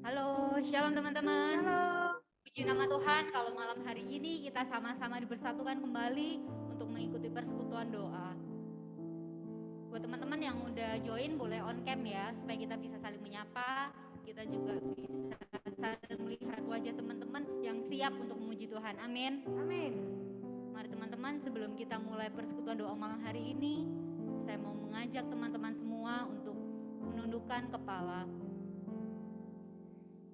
Halo, shalom teman-teman. Halo. Puji nama Tuhan kalau malam hari ini kita sama-sama dipersatukan kembali untuk mengikuti persekutuan doa. Buat teman-teman yang udah join boleh on cam ya, supaya kita bisa saling menyapa. Kita juga bisa saling melihat wajah teman-teman yang siap untuk memuji Tuhan. Amin. Amin. Mari teman-teman, sebelum kita mulai persekutuan doa malam hari ini, saya mau mengajak teman-teman semua untuk menundukkan kepala.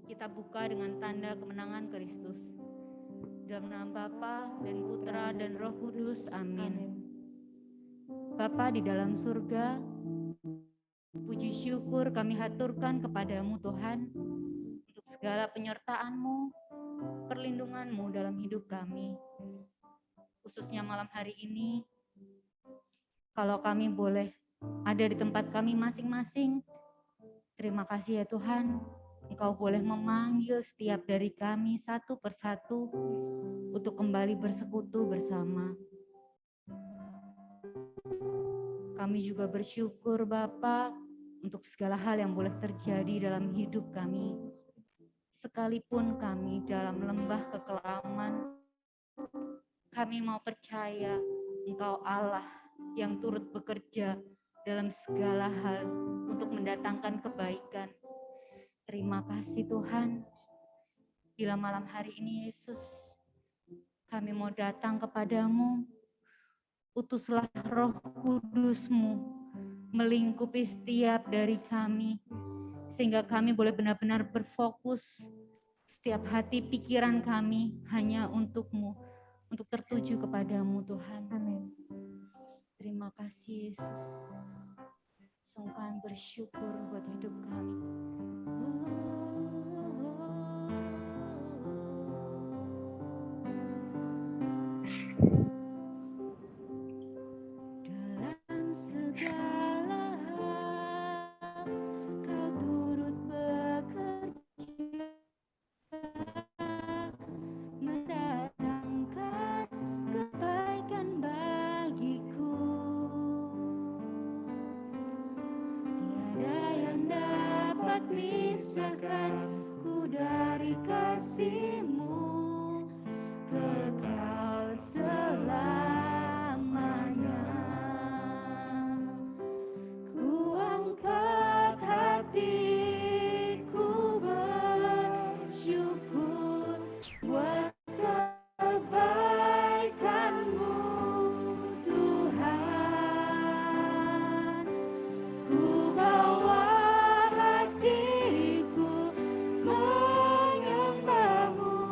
Kita buka dengan tanda kemenangan Kristus. Dalam nama Bapa dan Putra dan Roh Kudus. Amin. Bapa di dalam surga, puji syukur kami haturkan kepadamu Tuhan untuk segala penyertaan-Mu, perlindungan-Mu dalam hidup kami. Khususnya malam hari ini, kalau kami boleh ada di tempat kami masing-masing, terima kasih ya Tuhan. Engkau boleh memanggil setiap dari kami satu persatu untuk kembali bersekutu bersama. Kami juga bersyukur Bapa untuk segala hal yang boleh terjadi dalam hidup kami. Sekalipun kami dalam lembah kekelaman, kami mau percaya Engkau Allah yang turut bekerja dalam segala hal untuk mendatangkan kebaikan. Terima kasih Tuhan. Bila malam hari ini Yesus, kami mau datang kepadamu, utuslah Roh Kudus-Mu melingkupi setiap dari kami, sehingga kami boleh benar-benar berfokus setiap hati pikiran kami hanya untuk-Mu, untuk tertuju kepadamu Tuhan. Amin. Terima kasih Yesus. Sungguh kami bersyukur buat hidup kami. Dalam segala hal, Kau turut bekerja, mendatangkan kebaikan bagiku. Tiada yang dapat misahkanku dari kasih-Mu kekal selamanya. Ku angkat hatiku bersyukur buat kebaikan-Mu Tuhan. Ku bawa hatiku menyembah-Mu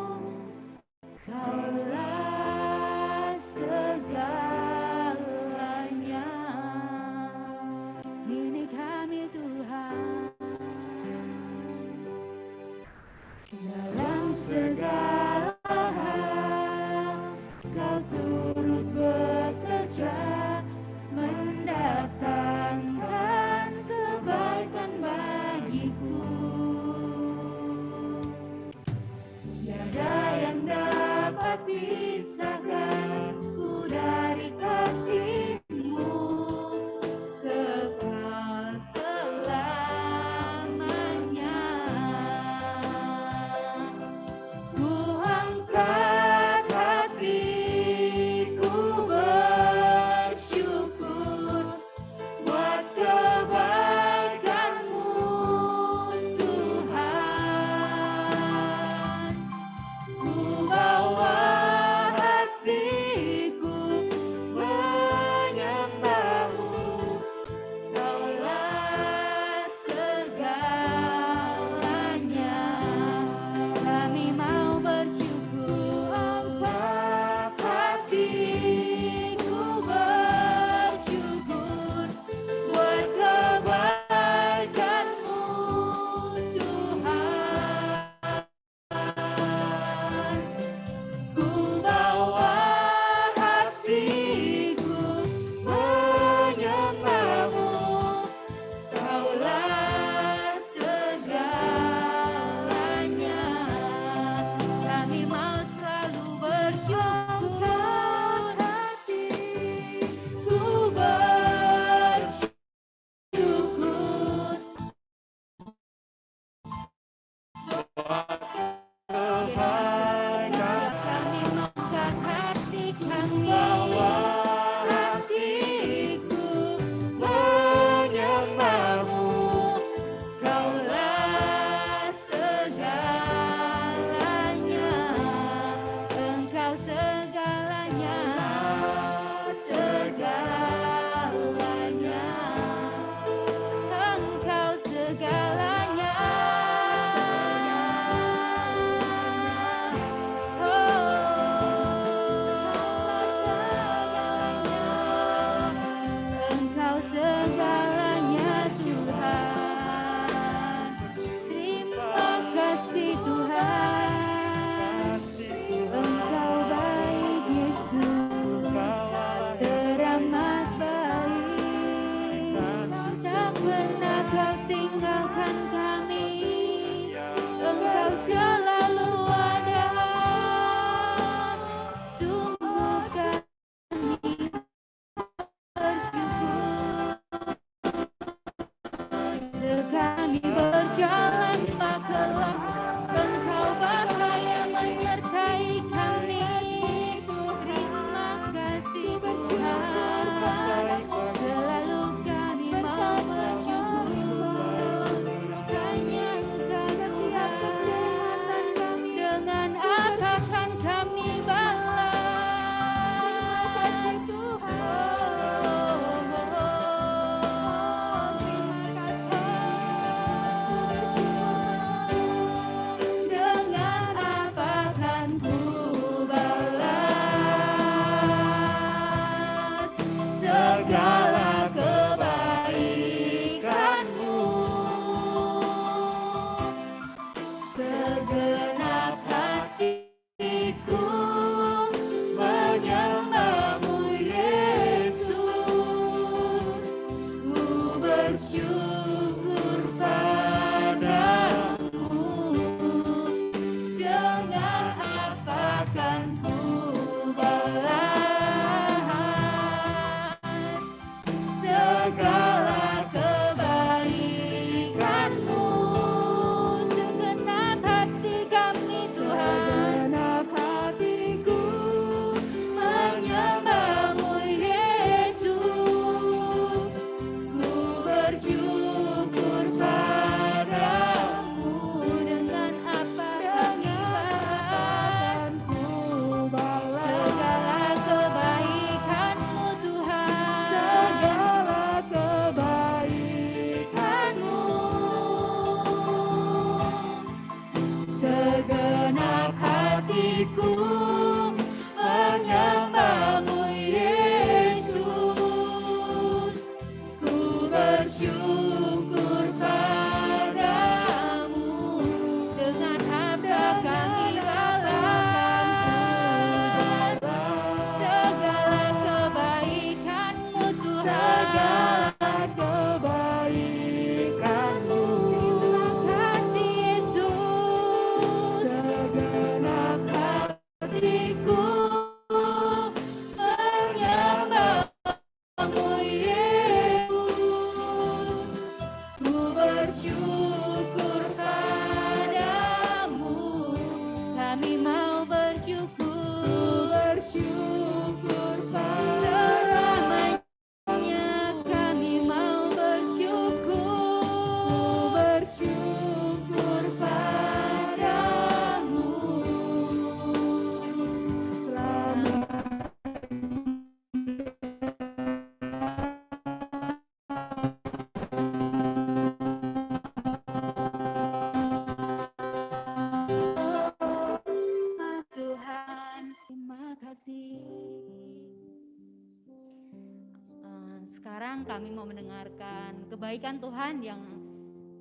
sekarang kami mau mendengarkan kebaikan Tuhan yang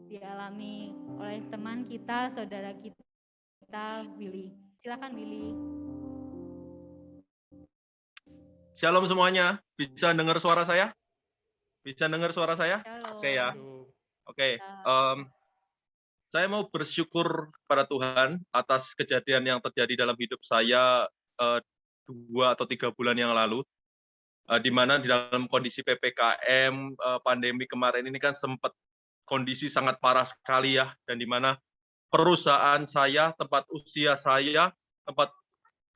dialami oleh teman kita, saudara kita, Willy. Silakan Willy. Shalom semuanya, bisa dengar suara saya? Bisa dengar suara saya? Shalom. Oke ya. Oke. Saya mau bersyukur pada Tuhan atas kejadian yang terjadi dalam hidup saya 2 atau 3 bulan yang lalu, di mana di dalam kondisi PPKM pandemi kemarin ini kan sempat kondisi sangat parah sekali ya, dan di mana perusahaan saya, tempat usia saya,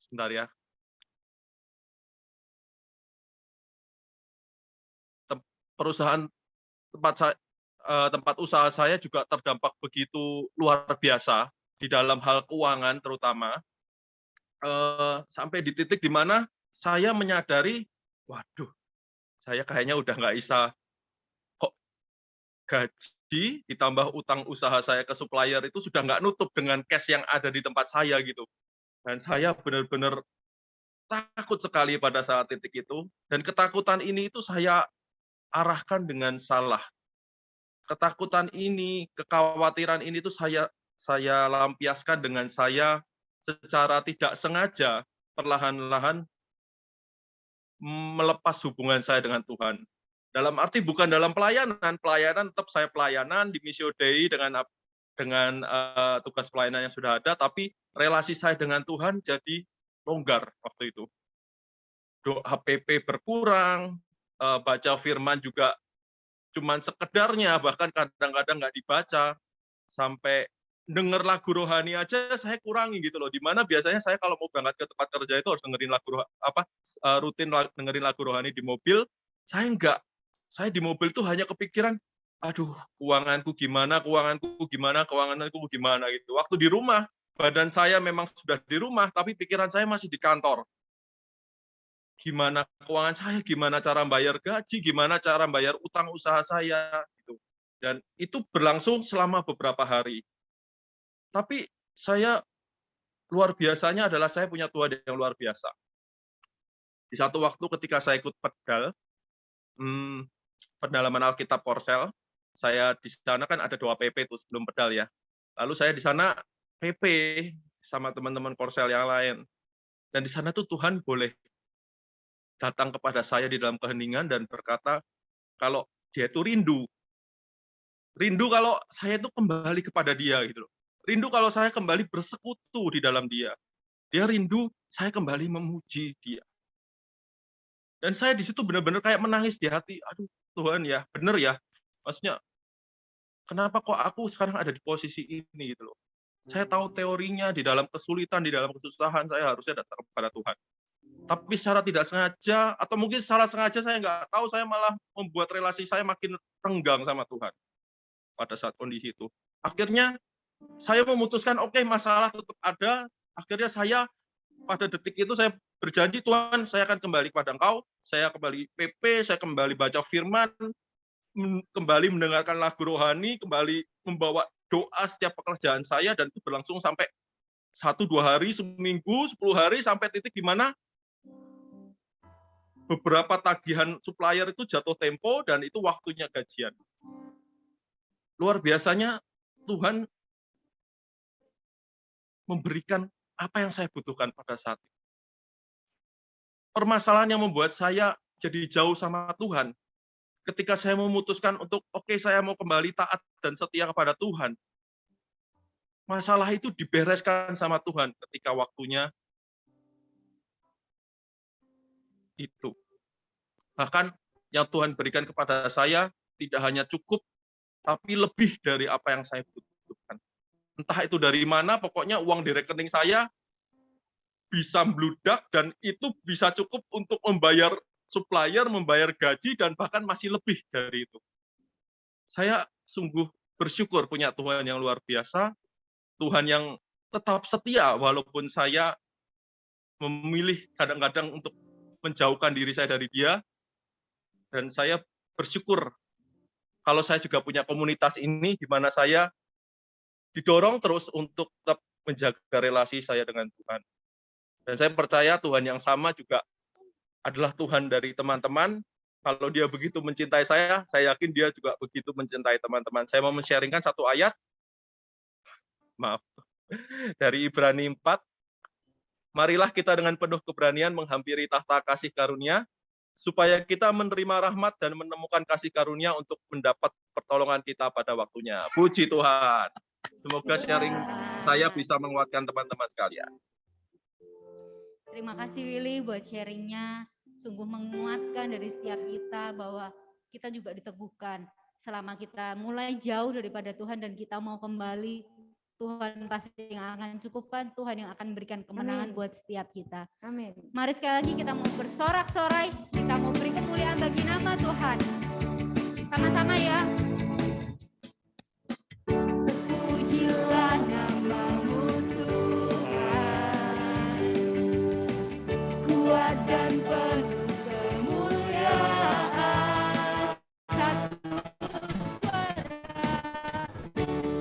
sebentar ya, perusahaan tempat usaha saya juga terdampak begitu luar biasa di dalam hal keuangan terutama, sampai di titik di mana saya menyadari, waduh, saya kayaknya udah nggak bisa, kok gaji ditambah utang usaha saya ke supplier itu sudah nggak nutup dengan cash yang ada di tempat saya gitu. Dan saya benar-benar takut sekali pada saat titik itu, dan ketakutan ini itu saya arahkan dengan salah. Ketakutan ini, kekhawatiran ini tuh saya lampiaskan dengan saya secara tidak sengaja perlahan-lahan melepas hubungan saya dengan Tuhan. Dalam arti bukan dalam pelayanan tetap saya pelayanan di Missio Dei dengan tugas pelayanan yang sudah ada, tapi relasi saya dengan Tuhan jadi longgar waktu itu. Doa PP berkurang, baca firman juga cuman sekedarnya, bahkan kadang-kadang nggak dibaca, sampai denger lagu rohani aja saya kurangi gitu loh. Dimana biasanya saya kalau mau berangkat ke tempat kerja itu harus dengerin lagu rutin dengerin lagu rohani di mobil. Saya enggak. Saya di mobil tuh hanya kepikiran, aduh, keuanganku gimana gitu. Waktu di rumah, badan saya memang sudah di rumah, tapi pikiran saya masih di kantor. Gimana keuangan saya, gimana cara bayar gaji, gimana cara bayar utang usaha saya gitu. Dan itu berlangsung selama beberapa hari. Tapi saya luar biasanya adalah saya punya Tuhan yang luar biasa. Di satu waktu ketika saya ikut pedal, pendalaman Alkitab Korsel, saya di sana kan ada doa PP tuh sebelum pedal ya. Lalu saya di sana PP sama teman-teman Korsel yang lain. Dan di sana tuh Tuhan boleh datang kepada saya di dalam keheningan dan berkata kalau dia itu rindu kalau saya itu kembali kepada dia gitu loh. Rindu kalau saya kembali bersekutu di dalam dia. Dia rindu saya kembali memuji dia. Dan saya di situ benar-benar kayak menangis di hati. Aduh Tuhan ya, benar ya. Maksudnya kenapa kok aku sekarang ada di posisi ini gitu loh. Saya tahu teorinya di dalam kesulitan, di dalam kesusahan saya harusnya datang kepada Tuhan. Tapi secara tidak sengaja, atau mungkin secara sengaja saya nggak tahu, saya malah membuat relasi saya makin renggang sama Tuhan pada saat kondisi itu. Akhirnya saya memutuskan, oke, masalah tetap ada. Akhirnya saya pada detik itu saya berjanji, Tuhan, saya akan kembali kepada Engkau, saya kembali PP, saya kembali baca firman, kembali mendengarkan lagu rohani, kembali membawa doa setiap pekerjaan saya, dan itu berlangsung sampai 1-2 hari, seminggu, 10 hari, sampai titik di mana beberapa tagihan supplier itu jatuh tempo dan itu waktunya gajian. Luar biasanya Tuhan memberikan apa yang saya butuhkan pada saat itu. Permasalahan yang membuat saya jadi jauh sama Tuhan, ketika saya memutuskan untuk oke, saya mau kembali taat dan setia kepada Tuhan, masalah itu dibereskan sama Tuhan ketika waktunya itu. Bahkan yang Tuhan berikan kepada saya tidak hanya cukup, tapi lebih dari apa yang saya butuhkan. Entah itu dari mana, pokoknya uang di rekening saya bisa membludak dan itu bisa cukup untuk membayar supplier, membayar gaji, dan bahkan masih lebih dari itu. Saya sungguh bersyukur punya Tuhan yang luar biasa, Tuhan yang tetap setia walaupun saya memilih kadang-kadang untuk menjauhkan diri saya dari Dia, dan saya bersyukur kalau saya juga punya komunitas ini di mana saya didorong terus untuk tetap menjaga relasi saya dengan Tuhan. Dan saya percaya Tuhan yang sama juga adalah Tuhan dari teman-teman, Kalau dia begitu mencintai saya yakin dia juga begitu mencintai teman-teman. Saya mau men-sharing-kan satu ayat, maaf, dari Ibrani 4, marilah kita dengan penuh keberanian menghampiri tahta kasih karunia, supaya kita menerima rahmat dan menemukan kasih karunia untuk mendapat pertolongan kita pada waktunya. Puji Tuhan. Semoga Puji sharing saya Tuhan. bisa menguatkan teman-teman sekalian. Terima kasih Willy buat sharingnya. Sungguh menguatkan dari setiap kita bahwa kita juga diteguhkan. Selama kita mulai jauh daripada Tuhan dan kita mau kembali, Tuhan pasti yang akan cukupkan, Tuhan yang akan berikan kemenangan buat setiap kita. Amin. Mari sekali lagi kita mau bersorak-sorai, kita mau beri kemuliaan bagi nama Tuhan. Sama-sama ya. Terpujilah nama-Mu Tuhan, kuat dan penuh kemuliaan.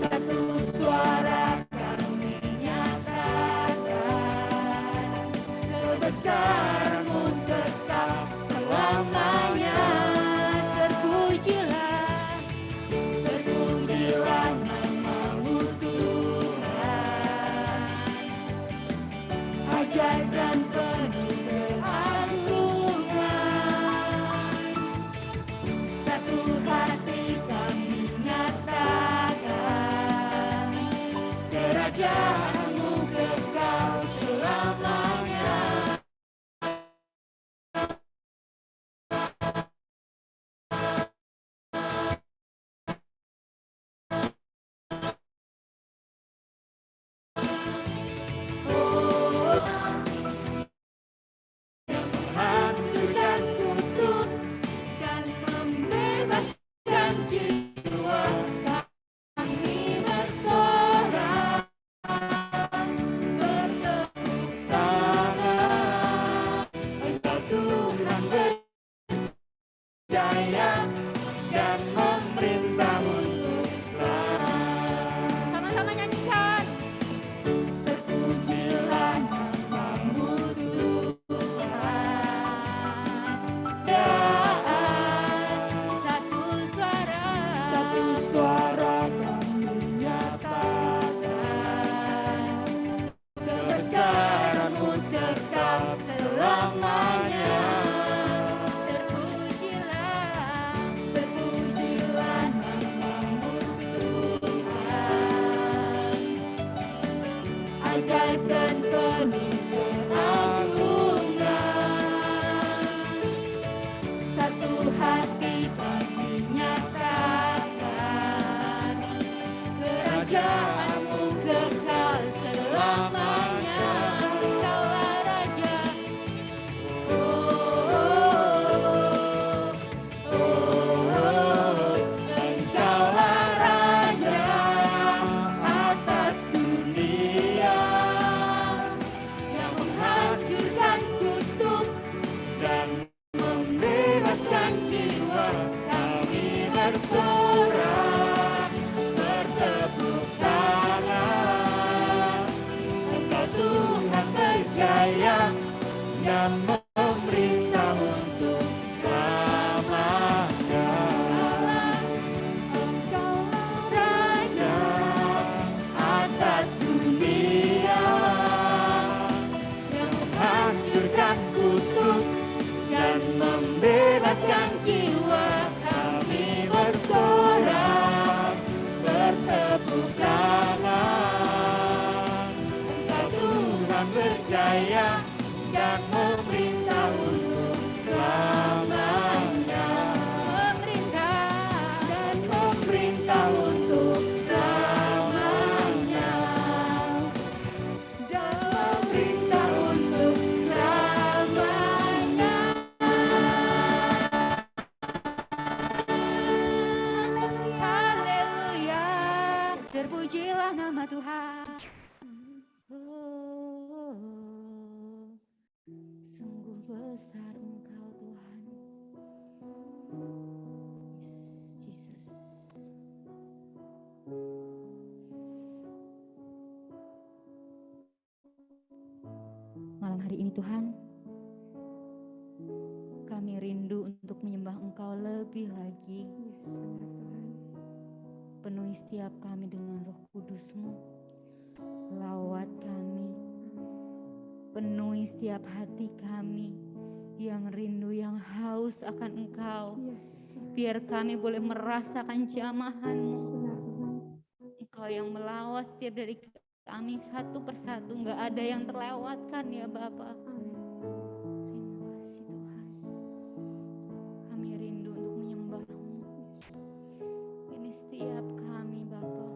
Satu suara kami nyatakan, kebesaran-Mu tetap selamanya. Terpujilah nama-Mu Tuhan, ajaib dan penuh keagungan. Satu hati kami nyatakan, kerajaan-Mu kekal selamanya. Hancurkan kutuk dan membebaskan jiwa kami bersorak, bertepuk tangan. Engkau Tuhan berjaya dan memerintah untuk selamanya. Sama-sama nyanyikan. Terpujilah nama-Mu satu suara kami nyatakan, kebesaran-Mu tetap selamanya. Terpujilah nama-Mu Tuhan, ajaib dan penuh keagungan. Satu hati kami nyatakan, kerajaan-Mu kekal selamanya. Engkaulah Raja, Engkaulah Raja atas dunia, yang menghancurkan kutuk dan membebaskan jiwa kami bersorak, bertepuk tangan. Engkau Tuhan berjaya dan memerintah untuk selamanya. Engkaulah Raja atas dunia, yang menghancurkan kutuk dan membebaskan jiwa kami bersorak, bertepuk tangan. Engkau Tuhan berjaya dan memerintah untuk selamanya. Memerintah untuk selamanya. Dan memerintah untuk selamanya. Haleluya, terpujilah nama Tuhan. Sungguh besar Engkau Tuhan. Yes, Jesus. Malam hari ini Tuhan, kami rindu untuk menyembah lebih lagi. Yes, benar Tuhan. Penuhi setiap kami dengan Roh Kudus-Mu. Lawat kami. Penuhi setiap hati kami yang rindu, yang haus akan Engkau. Yes, Biar kami boleh merasakan jamahan-Mu. benar Tuhan. Engkau yang melawat setiap dari kami satu persatu. Enggak ada yang terlewatkan ya Bapa. Amin. Terima kasih Tuhan. Kami rindu untuk menyembah-Mu. Ini setiap kami Bapa.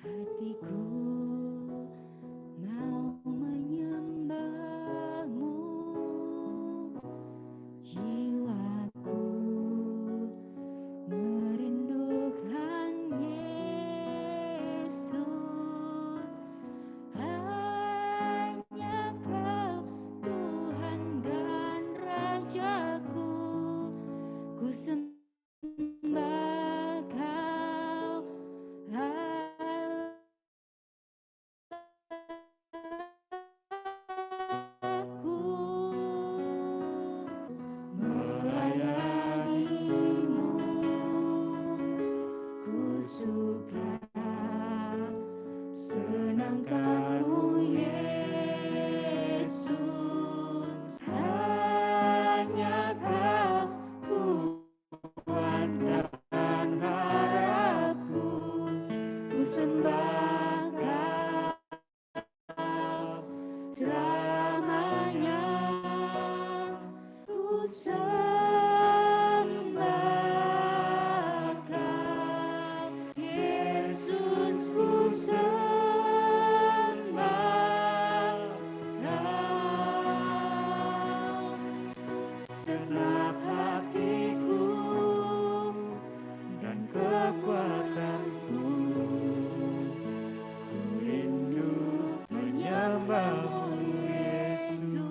Hatiku mau menyembah-Mu, jiwaku merindukan Yesus. Hanya Kau Tuhan dan Rajaku, ku sembah Kau. Aku melayani-Mu, ku suka senangkan-Mu Yesus. Hanya Kau Tuhan dan harapku, ku sembah Kau selamanya. Ku sembah Kau Yesus, ku sembah Kau segenap hatiku dan kekuatanku. Ku rindu menyembah-Mu Yesus.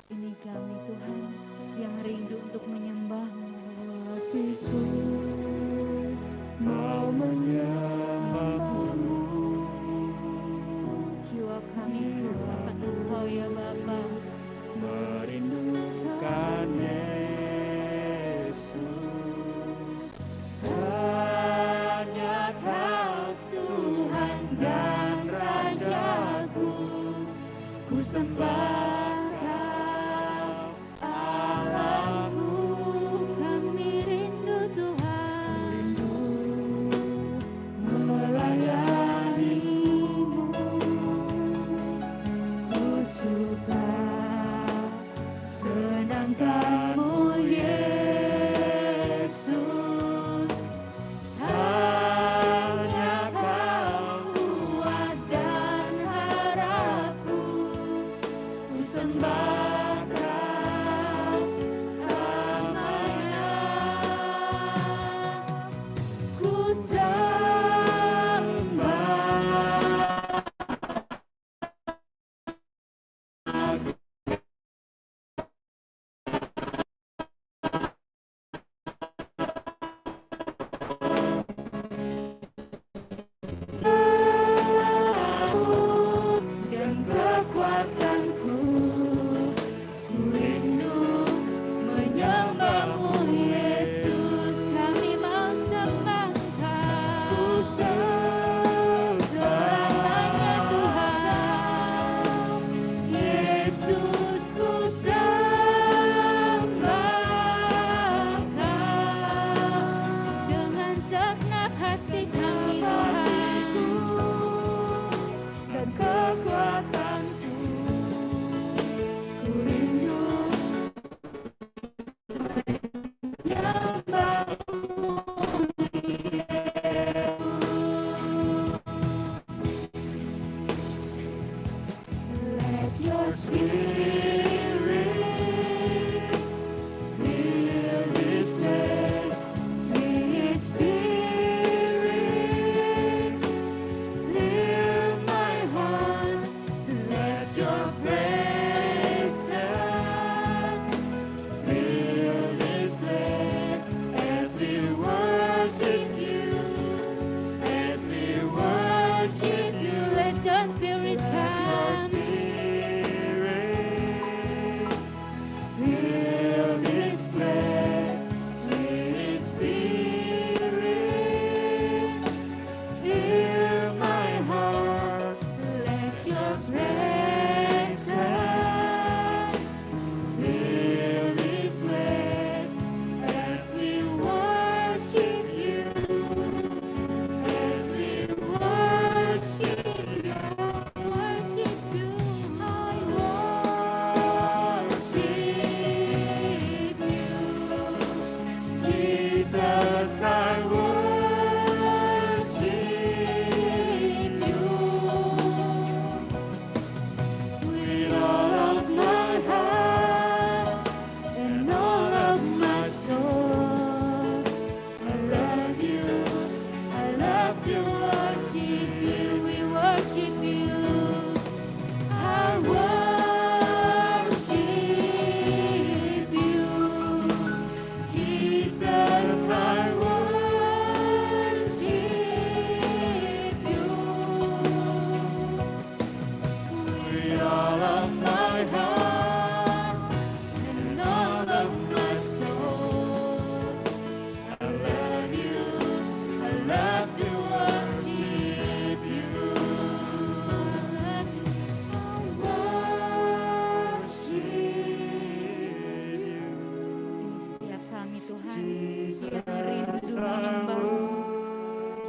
Ini kami Tuhan yang rindu untuk menyembah-Mu. Hatiku mau menyembah-Mu. Jiwa kami haus akan Engkau ya Bapa. Merindukan Yesus. Hanya Kau Tuhan dan Rajaku, ku sembah Kau Allahku. Kami rindu Tuhan, melayani-Mu. Ku suka senangkan-Mu Yesus. Hanya Kau kuat dan harapku, ku sembah Kau selamanya. Ku sembah dan kekuatanku. Ku rindu menyembah-Mu Yesus. Kami mau sembah Kau. Ku selamanya Tuhan. Yesus, ku sembah Kau dengan segenap hati kami Tuhan dan kekuatanku. Ku rindu menyembah-Mu Yesus. Let your spirit fill this place. Sweet Spirit,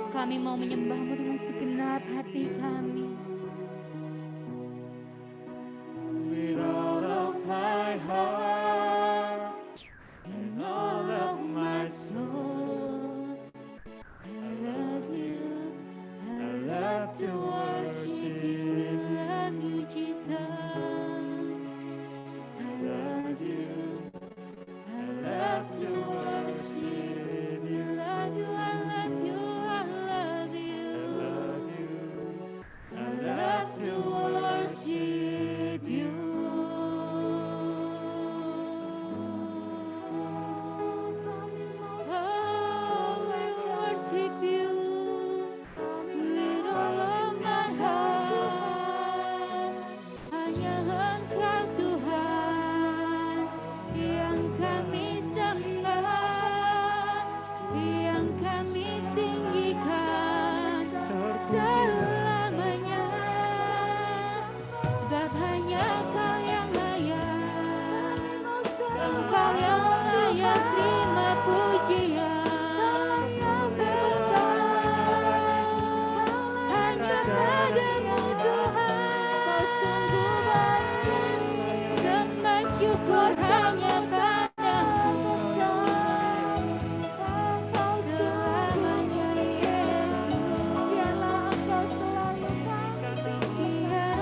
Kami mau menyembah-Mu dengan segenap hati kami. With all of my heart and all of my soul, I love you. I love to worship you. Love you, Jesus. I love you. I love to worship you. Love you, I love you, I love you. I love to worship you. Oh, I worship you with all of my heart. Hanya Engkau Tuhan yang kami sembah, yang kami tinggikan selamanya. Sebab hanya Kau yang layak, Engkau yang layak terima pujian. Hanya padamu Tuhan, Kau sungguh baik. Sembah syukur hanya padamu selamanya, Yesus. Biarlah Engkau selalu biarlah Yesus.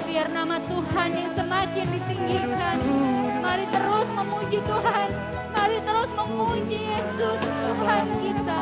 Biar nama Tuhan yang semakin ditinggikan. Mari terus memuji Tuhan. Mari terus memuji Yesus Tuhan kita.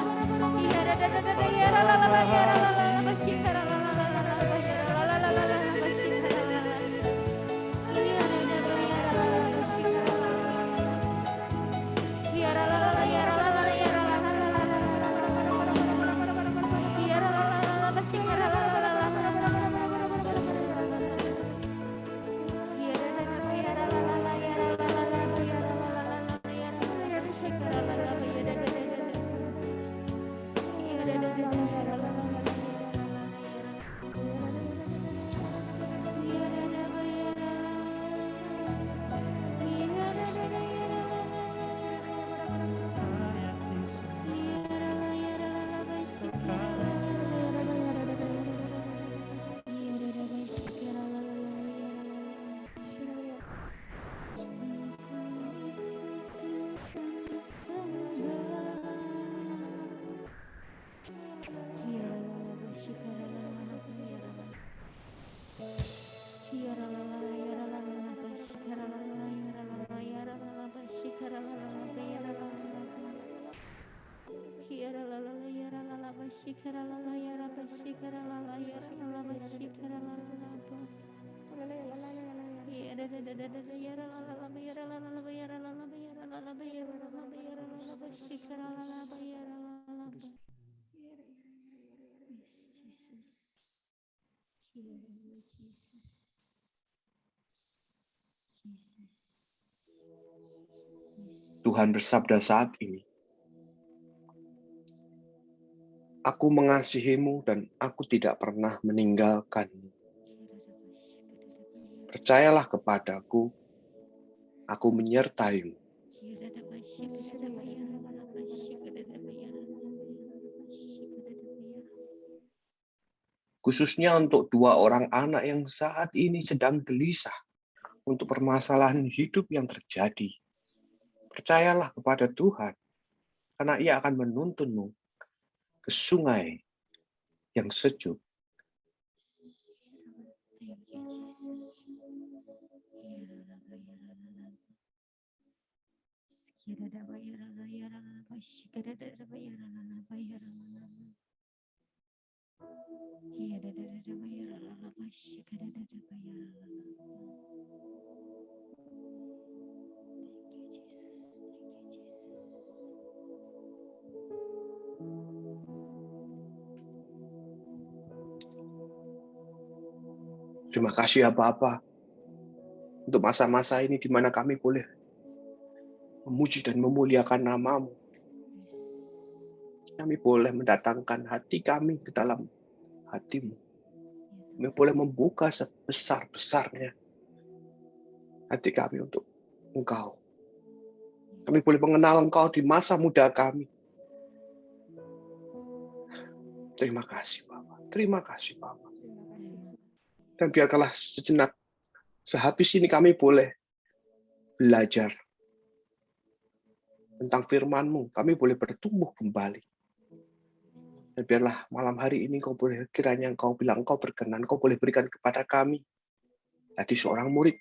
Tuhan bersabda saat ini, aku mengasihimu dan aku tidak pernah meninggalkanmu. Percayalah kepadaku, aku menyertaimu. Khususnya untuk dua orang anak yang saat ini sedang gelisah untuk permasalahan hidup yang terjadi. Percayalah kepada Tuhan, karena Ia akan menuntunmu ke sungai yang sejuk. Terima kasih ya Bapa untuk masa-masa ini di mana kami boleh memuji dan memuliakan nama-Mu. Kami boleh mendatangkan hati kami ke dalam hati-Mu. Kami boleh membuka sebesar-besarnya hati kami untuk Engkau. Kami boleh mengenal Engkau di masa muda kami. Terima kasih Bapa. Terima kasih Bapa. Dan biarkanlah sejenak sehabis ini kami boleh belajar tentang firman-Mu. Kami boleh bertumbuh kembali. Dan biarlah malam hari ini Kau boleh kiranya Engkau bilang Engkau berkenan, Kau boleh berikan kepada kami jadi seorang murid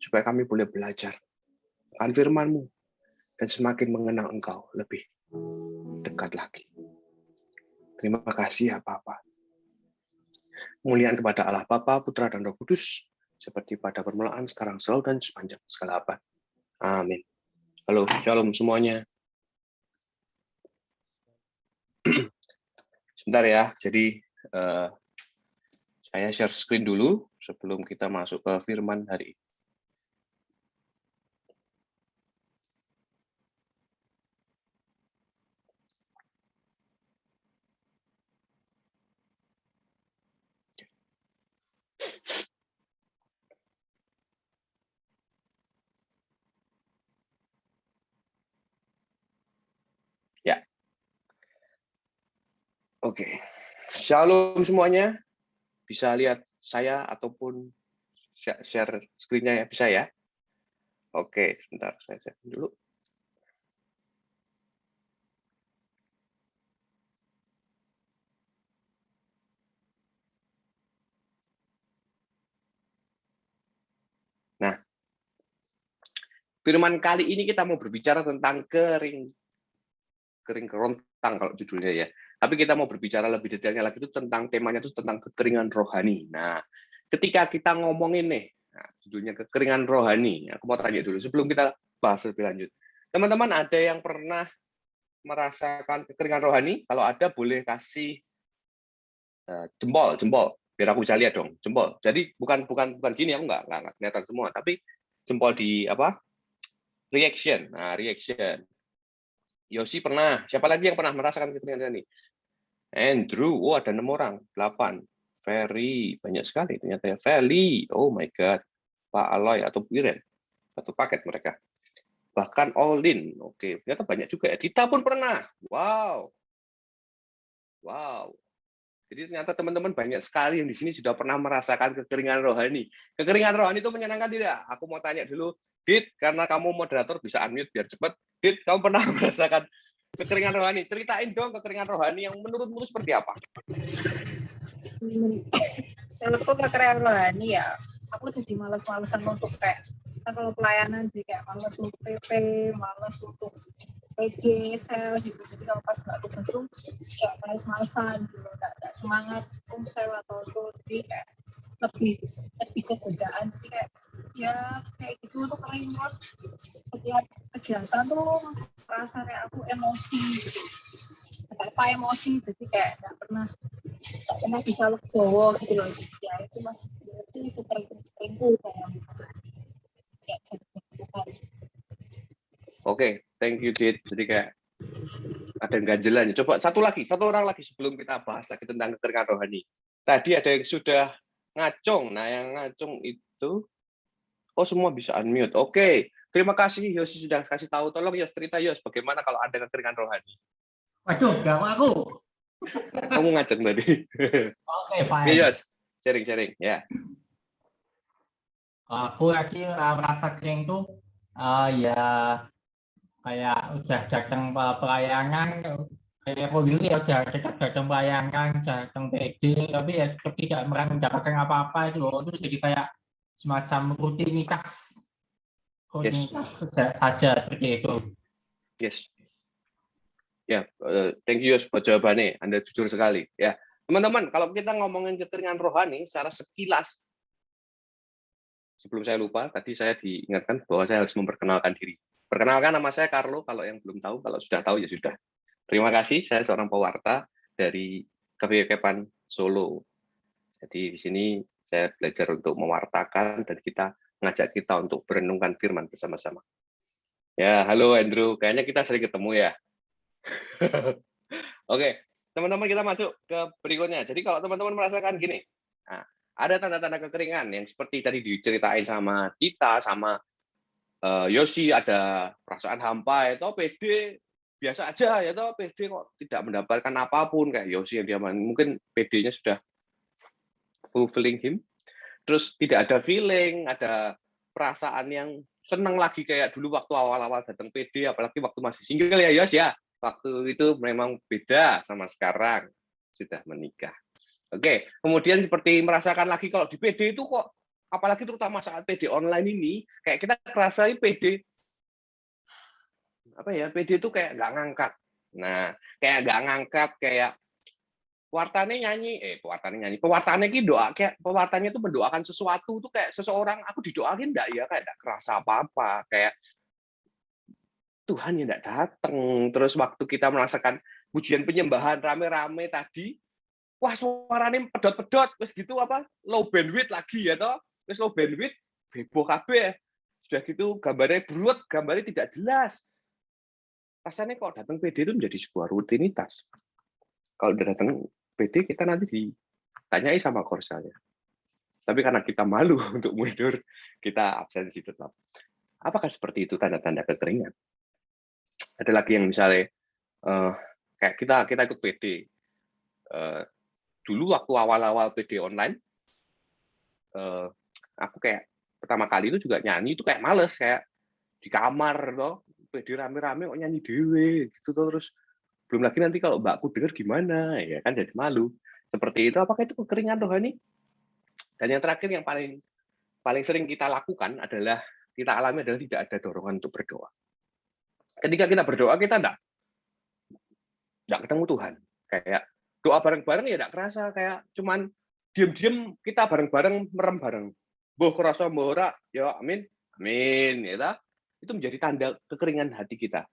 supaya kami boleh belajar akan firman-Mu dan semakin mengenal Engkau lebih dekat lagi. Terima kasih ya Bapa. Kemuliaan kepada Allah Bapa, Putra dan Roh Kudus seperti pada permulaan, sekarang, selalu dan sepanjang segala abad. Amin. Halo, shalom semuanya. Sebentar ya, jadi saya share screen dulu sebelum kita masuk ke firman hari ini. Ya. Oke. Shalom semuanya. Bisa lihat saya ataupun share screen-nya ya, bisa ya? Oke, sebentar saya share dulu. Nah, firman kali ini kita mau berbicara tentang kering kerontang kalau judulnya ya. Tapi kita mau berbicara lebih detailnya lagi itu tentang temanya itu tentang kekeringan rohani. Nah, ketika kita ngomongin nih, nah, judulnya kekeringan rohani, aku mau tanya dulu sebelum kita bahas lebih lanjut. Teman-teman ada yang pernah merasakan kekeringan rohani? Kalau ada boleh kasih jempol, biar aku bisa lihat dong, jempol. Jadi bukan gini, aku nggak kelihatan semua, tapi jempol di apa? Reaction. Nah, reaction. Yosi pernah. Siapa lagi yang pernah merasakan kekeringan ini? Andrew, ada 6 orang, 8. Ferry, banyak sekali ternyata ya. Feli, oh my God. Pak Aloy atau Wiren, satu paket mereka. Bahkan Olin, oke, ternyata banyak juga ya. Dita pun pernah. Wow. Jadi ternyata teman-teman banyak sekali yang di sini sudah pernah merasakan kekeringan rohani. Kekeringan rohani itu menyenangkan tidak? Aku mau tanya dulu, Dit, karena kamu moderator bisa unmute biar cepat. Dit, kamu pernah merasakan kekeringan rohani? Ceritain dong kekeringan rohani yang menurutmu seperti apa? Menurutku kekeringan rohani ya, aku jadi males-malesan untuk kayak kalau pelayanan sih kayak males untuk PP, males untuk PJ, sel gitu. Jadi kalau pas nggak tugas kayak males-malesan gitu, nggak semangat sel atau itu, jadi kayak lebih ke godaan. Jadi kayak gitu tuh kering terus setiap kegiatan tuh merasa kayak aku emosi gitu. Apa emosi, jadi kayak nggak pernah bisa legowo gitu loh. Ya itu mas, itu seringku kayak Oke, thank you, Dit. Jadi kayak ada ganjelan. Coba satu orang lagi sebelum kita bahas lagi tentang kekeringan rohani. Tadi ada yang sudah ngacung. Nah, yang ngacung itu, oh semua bisa unmute. Oke, terima kasih Yosi sudah kasih tahu. Tolong Yos cerita Yos, bagaimana kalau ada kekeringan rohani? Waduh, gak aku. Kamu ngacung tadi. Oke, Oke, fine. Yos, sharing ya. Aku lagi merasa kering tuh, ya kayak udah datang pelayanan, kayak aku dulu ya udah datang pelayanan, datang PD, tapi ya tidak mendapatkan apa-apa itu loh. Itu jadi kayak semacam rutinitas saja seperti itu. Yes. Ya, thank you Yos buat jawabannya. Anda jujur sekali. Ya, teman-teman, kalau kita ngomongin kekeringan rohani secara sekilas, sebelum saya lupa, tadi saya diingatkan bahwa saya harus memperkenalkan diri. Perkenalkan, nama saya Carlo. Kalau yang belum tahu, kalau sudah tahu ya sudah. Terima kasih. Saya seorang pewarta dari KPP Solo. Jadi di sini saya belajar untuk mewartakan dan kita mengajak kita untuk merenungkan firman bersama-sama. Ya, halo Andrew. Kayaknya kita sering ketemu ya. Oke, teman-teman kita masuk ke berikutnya. Jadi kalau teman-teman merasakan gini, nah, ada tanda-tanda kekeringan yang seperti tadi diceritain sama kita, sama Yosi, ada perasaan hampa, atau PD biasa aja, ya toh PD kok tidak mendapatkan apapun kayak Yosi yang dia mungkin PD-nya sudah fulfilling him, terus tidak ada feeling, ada perasaan yang senang lagi kayak dulu waktu awal-awal datang PD, apalagi waktu masih single ya Yos ya, waktu itu memang beda sama sekarang sudah menikah. Oke, kemudian seperti merasakan lagi kalau di PD itu kok, apalagi terutama saat PD online ini, kayak kita ngerasain PD, apa ya, PD itu kayak nggak ngangkat. Nah, kayak nggak ngangkat, kayak pewartanya ki doa, kayak pewartanya itu mendoakan sesuatu tuh kayak seseorang, aku didoain enggak ya, kayak enggak kerasa apa-apa, kayak Tuhan yang enggak datang. Terus waktu kita merasakan pujian penyembahan rame-rame tadi, wah suaranya pedot-pedot, terus gitu apa, low bandwidth lagi ya toh, terus low bandwidth, bebo kabeh, sudah gitu gambarnya bulat, gambarnya tidak jelas. Rasanya kok datang PD itu menjadi sebuah rutinitas. Kalau udah datang PD, kita nanti ditanyai sama korselnya. Tapi karena kita malu untuk mundur, kita absensi tetap. Apakah seperti itu tanda-tanda kekeringan? Ada lagi yang misalnya, kayak kita ikut PD, dulu waktu awal-awal PD online, aku kayak pertama kali itu juga nyanyi itu kayak males, kayak di kamar loh, PD rame-rame kok nyanyi dewe gitu tuh, terus belum lagi nanti kalau mbakku dengar gimana, ya kan jadi malu. Seperti itu, apakah itu kekeringan rohani? Dan yang terakhir yang paling sering kita lakukan adalah kita alami adalah tidak ada dorongan untuk berdoa. Ketika kita berdoa kita enggak ketemu Tuhan. Kayak doa bareng-bareng ya enggak kerasa, kayak cuman diam-diam kita bareng-bareng merem bareng. Mbah kerasa mbah ora, ya amin. Amin, ya. Itu menjadi tanda kekeringan hati kita.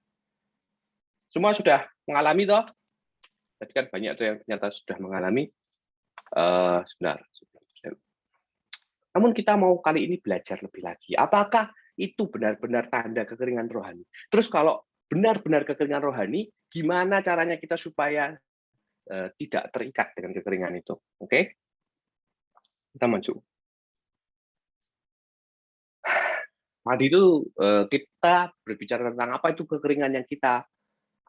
Semua sudah mengalami toh? Tadi kan banyak tuh yang ternyata sudah mengalami. Sebentar. Namun kita mau kali ini belajar lebih lagi. Apakah itu benar-benar tanda kekeringan rohani? Terus kalau benar-benar kekeringan rohani, gimana caranya kita supaya tidak terikat dengan kekeringan itu? Oke? Kita maju. Tadi itu kita berbicara tentang apa itu kekeringan yang kita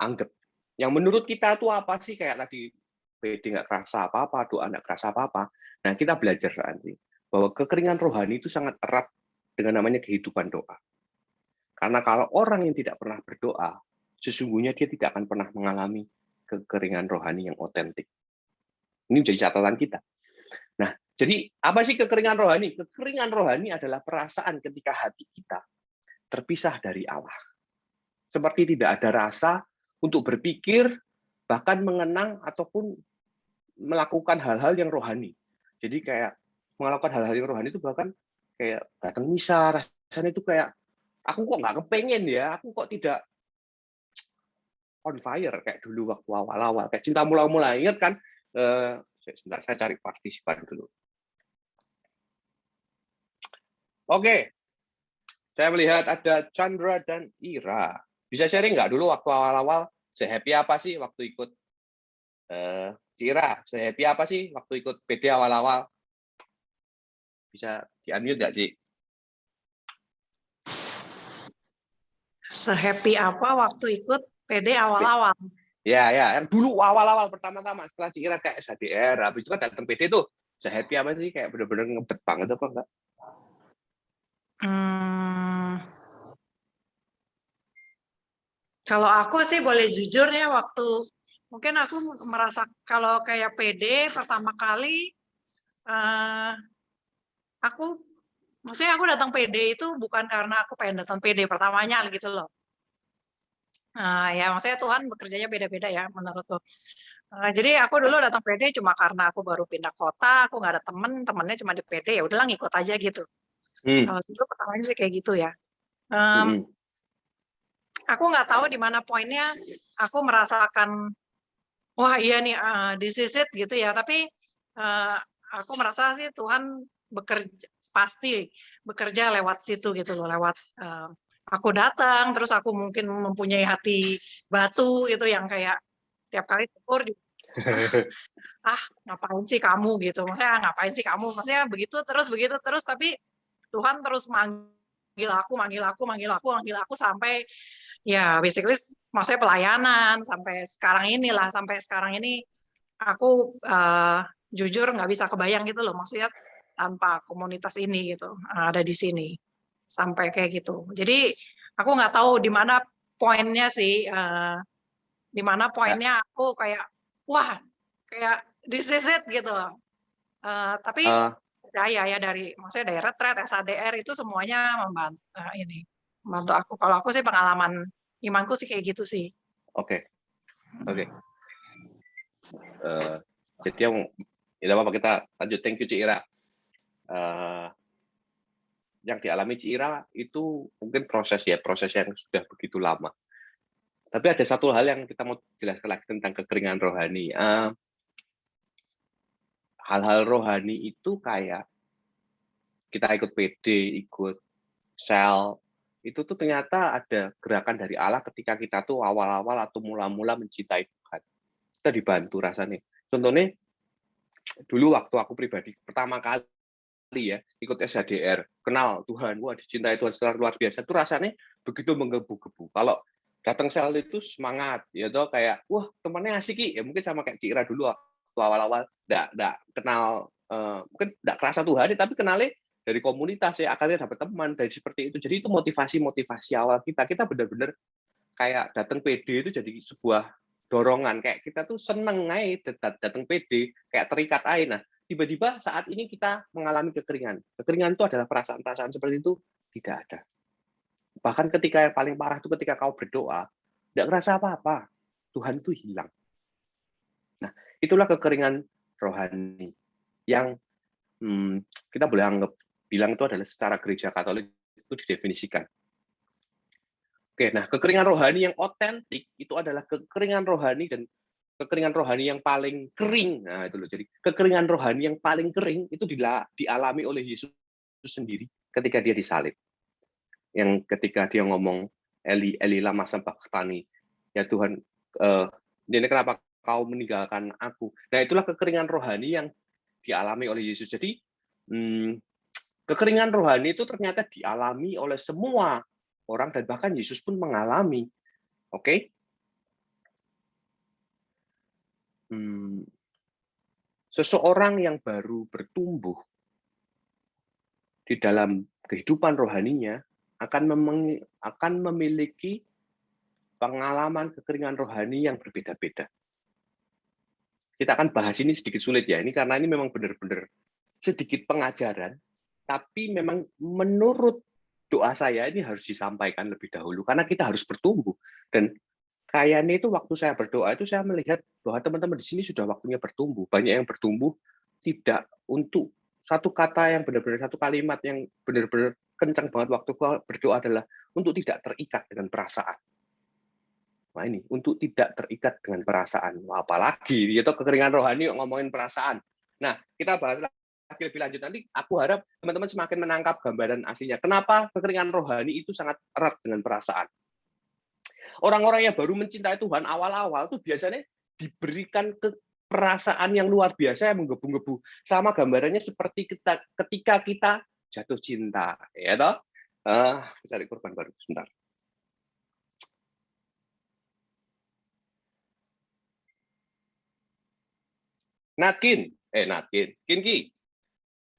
anggap. Yang menurut kita itu apa sih? Kayak tadi PD nggak kerasa apa-apa, doa nggak kerasa apa-apa. Nah, kita belajar nanti bahwa kekeringan rohani itu sangat erat dengan namanya kehidupan doa. Karena kalau orang yang tidak pernah berdoa, sesungguhnya dia tidak akan pernah mengalami kekeringan rohani yang otentik. Ini menjadi catatan kita. Nah, jadi apa sih kekeringan rohani? Kekeringan rohani adalah perasaan ketika hati kita terpisah dari Allah. Seperti tidak ada rasa untuk berpikir, bahkan mengenang ataupun melakukan hal-hal yang rohani. Jadi kayak melakukan hal-hal yang rohani itu bahkan kayak datang misa, rasanya itu kayak aku kok nggak kepengen ya, aku kok tidak on fire kayak dulu waktu awal-awal, kayak cinta mula-mula. Ingat kan? Sebentar, saya cari partisipan dulu. Oke, Saya melihat ada Chandra dan Ira. Bisa sharing nggak dulu waktu awal-awal se-happy apa sih waktu ikut Ci Ira, se-happy apa sih waktu ikut PD awal-awal? Bisa di-unmute nggak, Ci? Se-happy apa waktu ikut PD awal-awal? Ya, yang dulu awal-awal pertama-tama setelah Ci Ira kayak SHDR, habis itu kan datang PD tuh, se-happy apa sih? Kayak bener-bener ngebet banget apa enggak? Kalau aku sih boleh jujur ya, mungkin aku merasa kalau kayak PD pertama kali maksudnya aku datang PD itu bukan karena aku pengen datang PD pertamanya gitu loh. Ya maksudnya Tuhan bekerjanya beda-beda ya menurutku. Jadi aku dulu datang PD cuma karena aku baru pindah kota, aku nggak ada temennya cuma di PD, ya udahlah ngikut aja gitu. Kalau dulu pertamanya sih kayak gitu ya. Aku nggak tahu di mana poinnya aku merasakan, wah iya nih, this is it gitu ya. Tapi aku merasa sih Tuhan pasti bekerja lewat situ gitu loh, lewat aku datang, terus aku mungkin mempunyai hati batu itu yang kayak setiap kali syukur ngapain sih kamu gitu, maksudnya ngapain sih kamu, maksudnya begitu terus, tapi Tuhan terus manggil aku sampai ya basically maksudnya pelayanan sampai sekarang ini aku jujur nggak bisa kebayang gitu loh, maksudnya tanpa komunitas ini gitu ada di sini sampai kayak gitu. Jadi aku nggak tahu di mana poinnya sih, di mana poinnya aku kayak wah kayak this is it gitu. Tapi percaya ya maksudnya dari retret, SADR itu semuanya membantu aku. Kalau aku sih pengalaman imanku sih kayak gitu sih. Oke. Jadi yang ya apa kita lanjut. Thank you, Ci Ira. Yang dialami Ci Ira itu mungkin proses yang sudah begitu lama. Tapi ada satu hal yang kita mau jelaskan lagi tentang kekeringan rohani. Hal-hal rohani itu kayak kita ikut PD, ikut sel, itu tuh ternyata ada gerakan dari Allah ketika kita tuh awal-awal atau mula-mula mencintai Tuhan. Kita dibantu rasanya. Contohnya, dulu waktu aku pribadi pertama kali ya ikut SHDR, kenal Tuhan, wah dicintai Tuhan secara luar biasa, itu rasanya begitu menggebu-gebu. Kalau datang sel itu semangat, ya toh kayak wah temannya asik ya, mungkin sama kayak Ci Ira dulu waktu awal-awal enggak kenal, mungkin enggak kerasa Tuhan, tapi kenalnya dari komunitas ya, akhirnya dapat teman dari seperti itu. Jadi itu motivasi awal kita benar-benar kayak datang PD itu jadi sebuah dorongan, kayak kita tuh seneng aja datang PD, kayak terikat aja. Nah, tiba-tiba saat ini kita mengalami kekeringan. Kekeringan itu adalah perasaan-perasaan seperti itu tidak ada. Bahkan ketika yang paling parah itu ketika kau berdoa, tidak ngerasa apa-apa. Tuhan itu hilang. Nah, itulah kekeringan rohani yang kita boleh bilang itu adalah secara gereja Katolik itu didefinisikan. Oke, nah kekeringan rohani yang otentik itu adalah kekeringan rohani dan kekeringan rohani yang paling kering. Nah, itu loh. Jadi kekeringan rohani yang paling kering itu dialami oleh Yesus sendiri ketika dia disalib. Yang ketika dia ngomong Eli Eli lama sabachthani, ya Tuhan, ini kenapa kau meninggalkan aku? Nah, itulah kekeringan rohani yang dialami oleh Yesus. Jadi kekeringan rohani itu ternyata dialami oleh semua orang dan bahkan Yesus pun mengalami. Oke? Seseorang yang baru bertumbuh di dalam kehidupan rohaninya akan memiliki pengalaman kekeringan rohani yang berbeda-beda. Kita akan bahas ini sedikit sulit ya, ini karena ini memang benar-benar sedikit pengajaran, tapi memang menurut doa saya ini harus disampaikan lebih dahulu, karena kita harus bertumbuh. Dan kayaknya itu waktu saya berdoa itu saya melihat bahwa teman-teman di sini sudah waktunya bertumbuh. Banyak yang bertumbuh tidak untuk satu kata yang benar-benar, satu kalimat yang benar-benar kencang banget waktu berdoa adalah untuk tidak terikat dengan perasaan. Nah ini, untuk tidak terikat dengan perasaan. Apalagi, itu kekeringan rohani ngomongin perasaan. Nah, kita bahas lagi lebih lanjut. Nanti aku harap teman-teman semakin menangkap gambaran aslinya. Kenapa kekeringan rohani itu sangat erat dengan perasaan. Orang-orang yang baru mencintai Tuhan awal-awal tuh biasanya diberikan perasaan yang luar biasa yang menggebu-gebu. Sama gambarannya seperti ketika kita jatuh cinta, ya toh? Cari korban baru sebentar.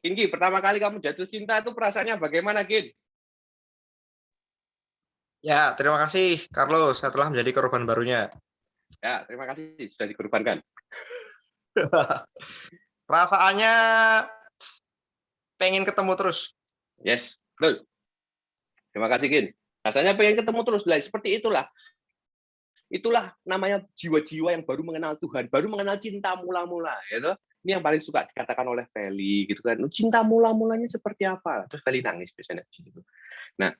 Kinki, pertama kali kamu jatuh cinta itu perasaannya bagaimana, Kin? Ya, terima kasih Carlos, saya telah menjadi korban barunya. Ya, terima kasih sudah dikorbankan. Perasaannya pengen ketemu terus. Yes, betul. Terima kasih, Kin. Rasanya pengen ketemu terus. Lah, seperti itulah. Itulah namanya jiwa-jiwa yang baru mengenal Tuhan, baru mengenal cinta mula-mula, ya. Ini yang paling suka dikatakan oleh Feli, gitu kan. Cinta mula-mulanya seperti apa? Terus Feli nangis biasanya di situ. Nah,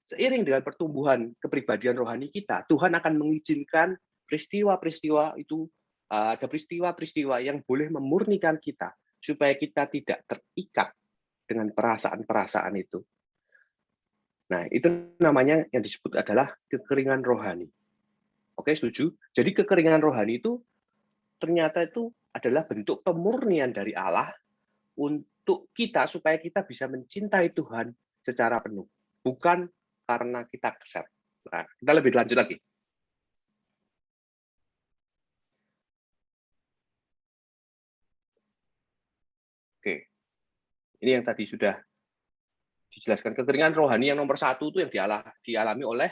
seiring dengan pertumbuhan kepribadian rohani kita, Tuhan akan mengizinkan peristiwa-peristiwa itu, ada peristiwa-peristiwa yang boleh memurnikan kita supaya kita tidak terikat dengan perasaan-perasaan itu. Nah, itu namanya yang disebut adalah kekeringan rohani. Oke, setuju? Jadi kekeringan rohani itu ternyata itu adalah bentuk pemurnian dari Allah untuk kita supaya kita bisa mencintai Tuhan secara penuh, bukan karena kita keser. Nah, kita lebih lanjut lagi. Oke, ini yang tadi sudah dijelaskan. Kekeringan rohani yang nomor satu itu yang dialami oleh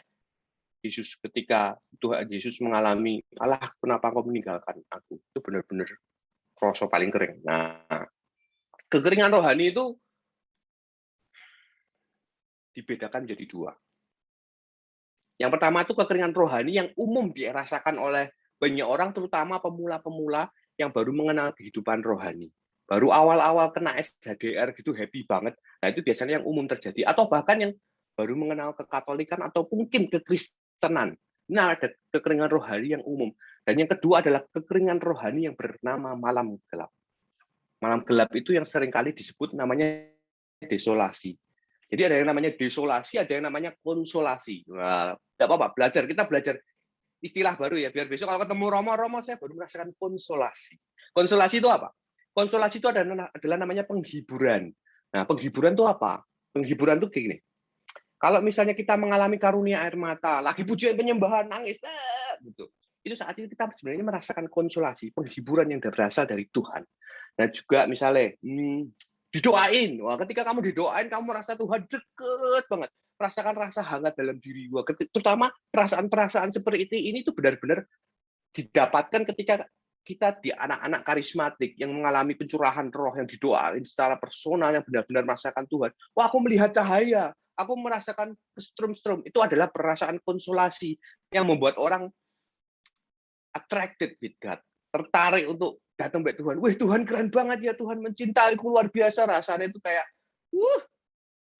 Yesus ketika Tuhan Yesus mengalami, Allah, kenapa kau meninggalkan aku? Itu benar-benar rasa paling kering. Nah, kekeringan rohani itu dibedakan menjadi dua. Yang pertama itu kekeringan rohani yang umum dirasakan oleh banyak orang, terutama pemula-pemula yang baru mengenal kehidupan rohani. Baru awal-awal kena SHDR gitu happy banget. Nah, itu biasanya yang umum terjadi. Atau bahkan yang baru mengenal kekatolikan atau mungkin kekristenan. Nah, ada kekeringan rohani yang umum. Dan yang kedua adalah kekeringan rohani yang bernama malam gelap. Malam gelap itu yang seringkali disebut namanya desolasi. Jadi ada yang namanya desolasi, ada yang namanya konsolasi. Nah, tidak apa-apa, kita belajar istilah baru ya, biar besok kalau ketemu Romo, saya baru merasakan konsolasi. Konsolasi itu apa? Konsolasi itu adalah namanya penghiburan. Nah, penghiburan itu apa? Penghiburan itu kayak gini. Kalau misalnya kita mengalami karunia air mata, lagi pujian penyembahan, nangis, gitu. Itu saat itu kita sebenarnya merasakan konsolasi, penghiburan yang berasal dari Tuhan. Nah, juga misalnya didoain. Wah, ketika kamu didoain, kamu merasa Tuhan deket banget. Rasakan rasa hangat dalam diri gua. Terutama perasaan-perasaan seperti ini tuh benar-benar didapatkan ketika kita di anak-anak karismatik yang mengalami pencurahan roh, yang didoain secara personal, yang benar-benar merasakan Tuhan. Wah, aku melihat cahaya, aku merasakan strum-strum. Itu adalah perasaan konsolasi yang membuat orang attracted with God, tertarik untuk datang ke Tuhan. Wih, Tuhan keren banget ya, Tuhan mencintaiku luar biasa. Rasanya itu kayak,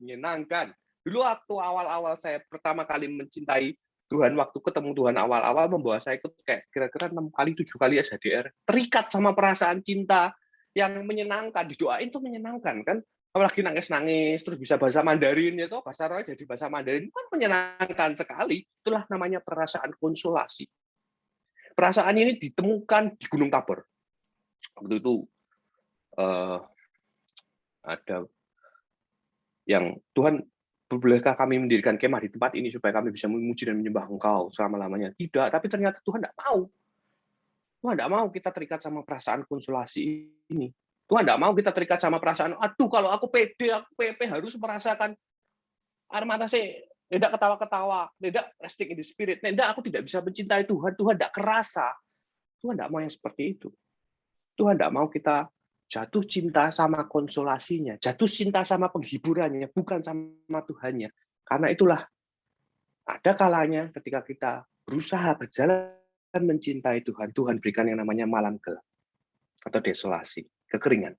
menyenangkan. Dulu waktu awal-awal saya pertama kali mencintai Tuhan, waktu ketemu Tuhan awal-awal membawa saya ikut kayak kira-kira 6 kali, 7 kali SHDR. Terikat sama perasaan cinta yang menyenangkan. Didoain tuh menyenangkan, kan? Apalagi nangis-nangis, terus bisa bahasa Mandarin, ya toh, bahasa roh jadi bahasa Mandarin, kan menyenangkan sekali. Itulah namanya perasaan konsolasi. Perasaan ini ditemukan di Gunung Tabor. Waktu itu ada yang Tuhan, bolehkah kami mendirikan kemah di tempat ini supaya kami bisa memuji dan menyembah Engkau selama-lamanya? Tidak, tapi ternyata Tuhan tidak mau. Tuhan tidak mau kita terikat sama perasaan konsolasi ini. Tuhan tidak mau kita terikat sama perasaan, aduh kalau aku pede, aku PP harus merasakan air mata saya, tidak ketawa-ketawa, tidak resting in the spirit, tidak aku tidak bisa mencintai Tuhan, Tuhan tidak kerasa. Tuhan tidak mau yang seperti itu. Tuhan tidak mau kita jatuh cinta sama konsolasinya, jatuh cinta sama penghiburannya, bukan sama Tuhannya. Karena itulah, ada kalanya ketika kita berusaha berjalan mencintai Tuhan, Tuhan berikan yang namanya malam gelap atau desolasi, kekeringan.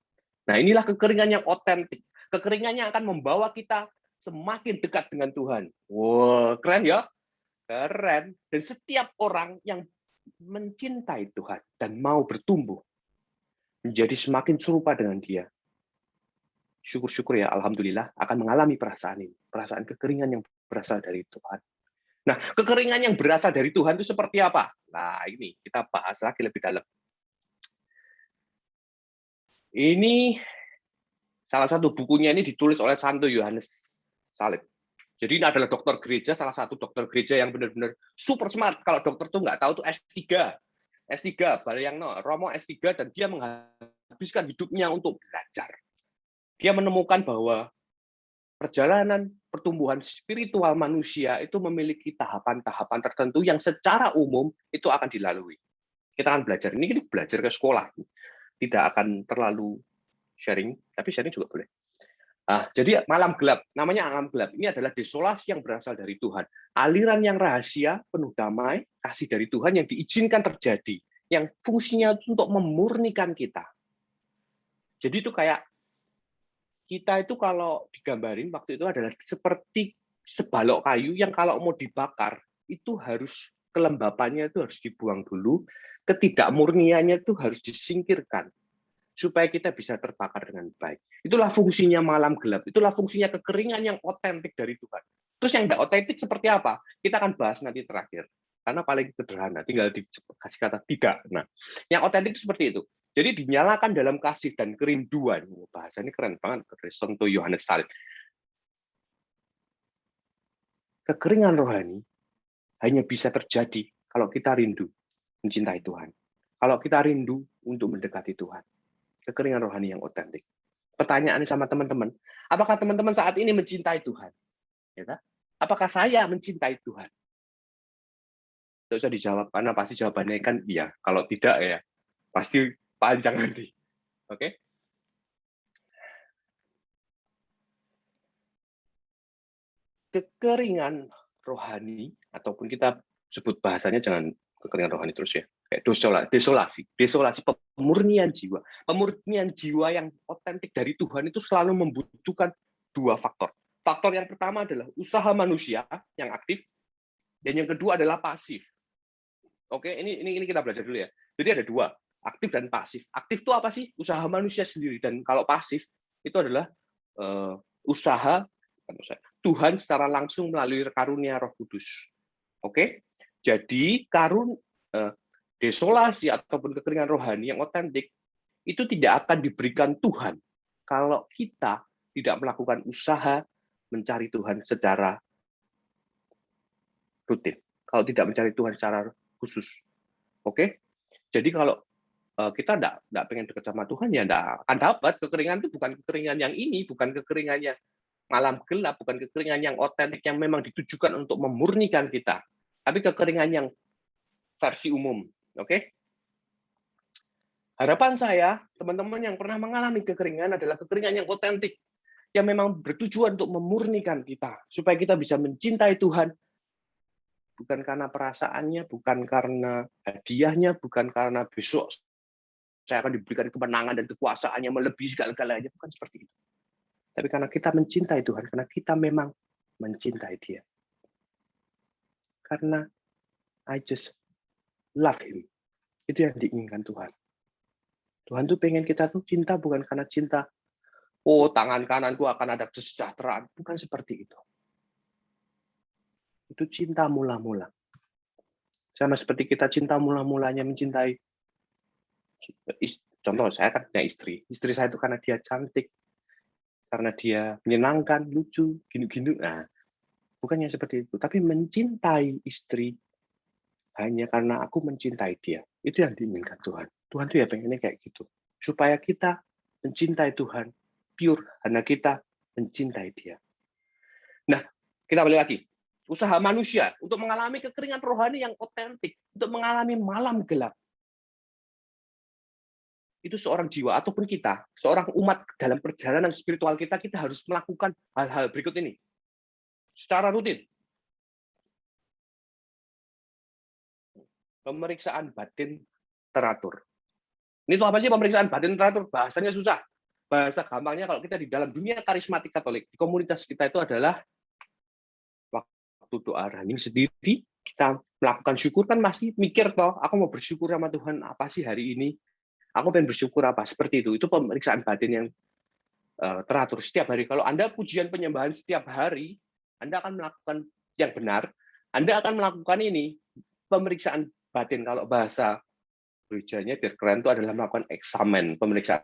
Nah, inilah kekeringan yang otentik. Kekeringannya akan membawa kita semakin dekat dengan Tuhan. Wow, keren ya? Keren. Dan setiap orang yang mencintai Tuhan dan mau bertumbuh, menjadi semakin serupa dengan Dia. Syukur-syukur ya, alhamdulillah akan mengalami perasaan ini, perasaan kekeringan yang berasal dari Tuhan. Nah, kekeringan yang berasal dari Tuhan itu seperti apa? Nah, ini kita bahas lagi lebih dalam. Ini salah satu bukunya ini ditulis oleh Santo Yohanes Salib. Jadi ini adalah dokter gereja, salah satu dokter gereja yang benar-benar super smart. Kalau dokter tuh nggak tahu tuh S3. S3, bayangno, Romo S3, dan dia menghabiskan hidupnya untuk belajar. Dia menemukan bahwa perjalanan pertumbuhan spiritual manusia itu memiliki tahapan-tahapan tertentu yang secara umum itu akan dilalui. Kita akan belajar. Ini belajar ke sekolah. Tidak akan terlalu sharing, tapi sharing juga boleh. Jadi malam gelap, namanya alam gelap. Ini adalah desolasi yang berasal dari Tuhan. Aliran yang rahasia, penuh damai, kasih dari Tuhan yang diizinkan terjadi. Yang fungsinya untuk memurnikan kita. Jadi itu kayak, kita itu kalau digambarin waktu itu adalah seperti sebalok kayu yang kalau mau dibakar, itu harus kelembapannya itu harus dibuang dulu, ketidakmurniannya itu harus disingkirkan. Supaya kita bisa terbakar dengan baik. Itulah fungsinya malam gelap. Itulah fungsinya kekeringan yang otentik dari Tuhan. Terus yang tidak otentik seperti apa? Kita akan bahas nanti terakhir. Karena paling sederhana, tinggal dikasih kata tidak. Nah, yang otentik seperti itu. Jadi dinyalakan dalam kasih dan kerinduan. Bahasa ini keren banget dari Santo Yohanes Salib. Kekeringan rohani hanya bisa terjadi kalau kita rindu mencintai Tuhan. Kalau kita rindu untuk mendekati Tuhan. Kekeringan rohani yang otentik. Pertanyaannya sama teman-teman, apakah teman-teman saat ini mencintai Tuhan? Ya, apakah saya mencintai Tuhan? Tidak usah dijawab, karena pasti jawabannya kan iya. Kalau tidak ya pasti panjang nanti. Oke? Kekeringan rohani, ataupun kita sebut bahasanya jangan kekeringan rohani terus ya. Kayak desolasi, pemurnian jiwa. Pemurnian jiwa yang otentik dari Tuhan itu selalu membutuhkan dua faktor. Faktor yang pertama adalah usaha manusia yang aktif, dan yang kedua adalah pasif. Oke, ini kita belajar dulu ya. Jadi ada dua, aktif dan pasif. Aktif itu apa sih? Usaha manusia sendiri. Dan kalau pasif itu adalah usaha Tuhan secara langsung melalui karunia Roh Kudus. Oke, jadi desolasi ataupun kekeringan rohani yang otentik itu tidak akan diberikan Tuhan kalau kita tidak melakukan usaha mencari Tuhan secara rutin. Kalau tidak mencari Tuhan secara khusus. Oke? Jadi kalau kita tidak pengen dekat sama Tuhan, ya tidak akan dapat. Kekeringan itu bukan kekeringan yang ini, bukan kekeringan yang malam gelap, bukan kekeringan yang otentik yang memang ditujukan untuk memurnikan kita. Tapi kekeringan yang versi umum. Oke? Harapan saya, teman-teman yang pernah mengalami kekeringan adalah kekeringan yang otentik, yang memang bertujuan untuk memurnikan kita, supaya kita bisa mencintai Tuhan, bukan karena perasaannya, bukan karena hadiahnya, bukan karena besok saya akan diberikan kemenangan dan kekuasaannya melebihi segala-galanya, bukan seperti itu. Tapi karena kita mencintai Tuhan, karena kita memang mencintai Dia. Karena I just love Him. Itu yang diinginkan Tuhan. Tuhan tuh pengen kita tuh cinta bukan karena cinta, oh tangan kananku akan ada kesejahteraan. Bukan seperti itu. Itu cinta mula-mula. Sama seperti kita cinta mula-mulanya mencintai. Contoh, saya kan punya istri. Istri saya itu karena dia cantik, karena dia menyenangkan, lucu, gini-gini. Nah, bukannya seperti itu. Tapi mencintai istri hanya karena aku mencintai dia. Itu yang diinginkan Tuhan. Tuhan tuh ya pengennya kayak gitu. Supaya kita mencintai Tuhan pure karena kita mencintai Dia. Nah, kita balik lagi. Usaha manusia untuk mengalami kekeringan rohani yang otentik, untuk mengalami malam gelap. Itu seorang jiwa ataupun kita, seorang umat dalam perjalanan spiritual kita harus melakukan hal-hal berikut ini. Secara rutin. Pemeriksaan batin teratur. Ini tuh apa sih pemeriksaan batin teratur? Bahasanya susah. Bahasa gampangnya kalau kita di dalam dunia karismatik Katolik, di komunitas kita itu adalah waktu doa running sendiri, kita melakukan syukur kan masih mikir toh, aku mau bersyukur sama Tuhan apa sih hari ini? Aku pengen bersyukur apa? Seperti itu. Itu pemeriksaan batin yang teratur setiap hari. Kalau Anda pujian penyembahan setiap hari, Anda akan melakukan yang benar. Anda akan melakukan ini, pemeriksaan batin. Kalau bahasa gerejanya biar keren itu adalah melakukan eksamen, pemeriksaan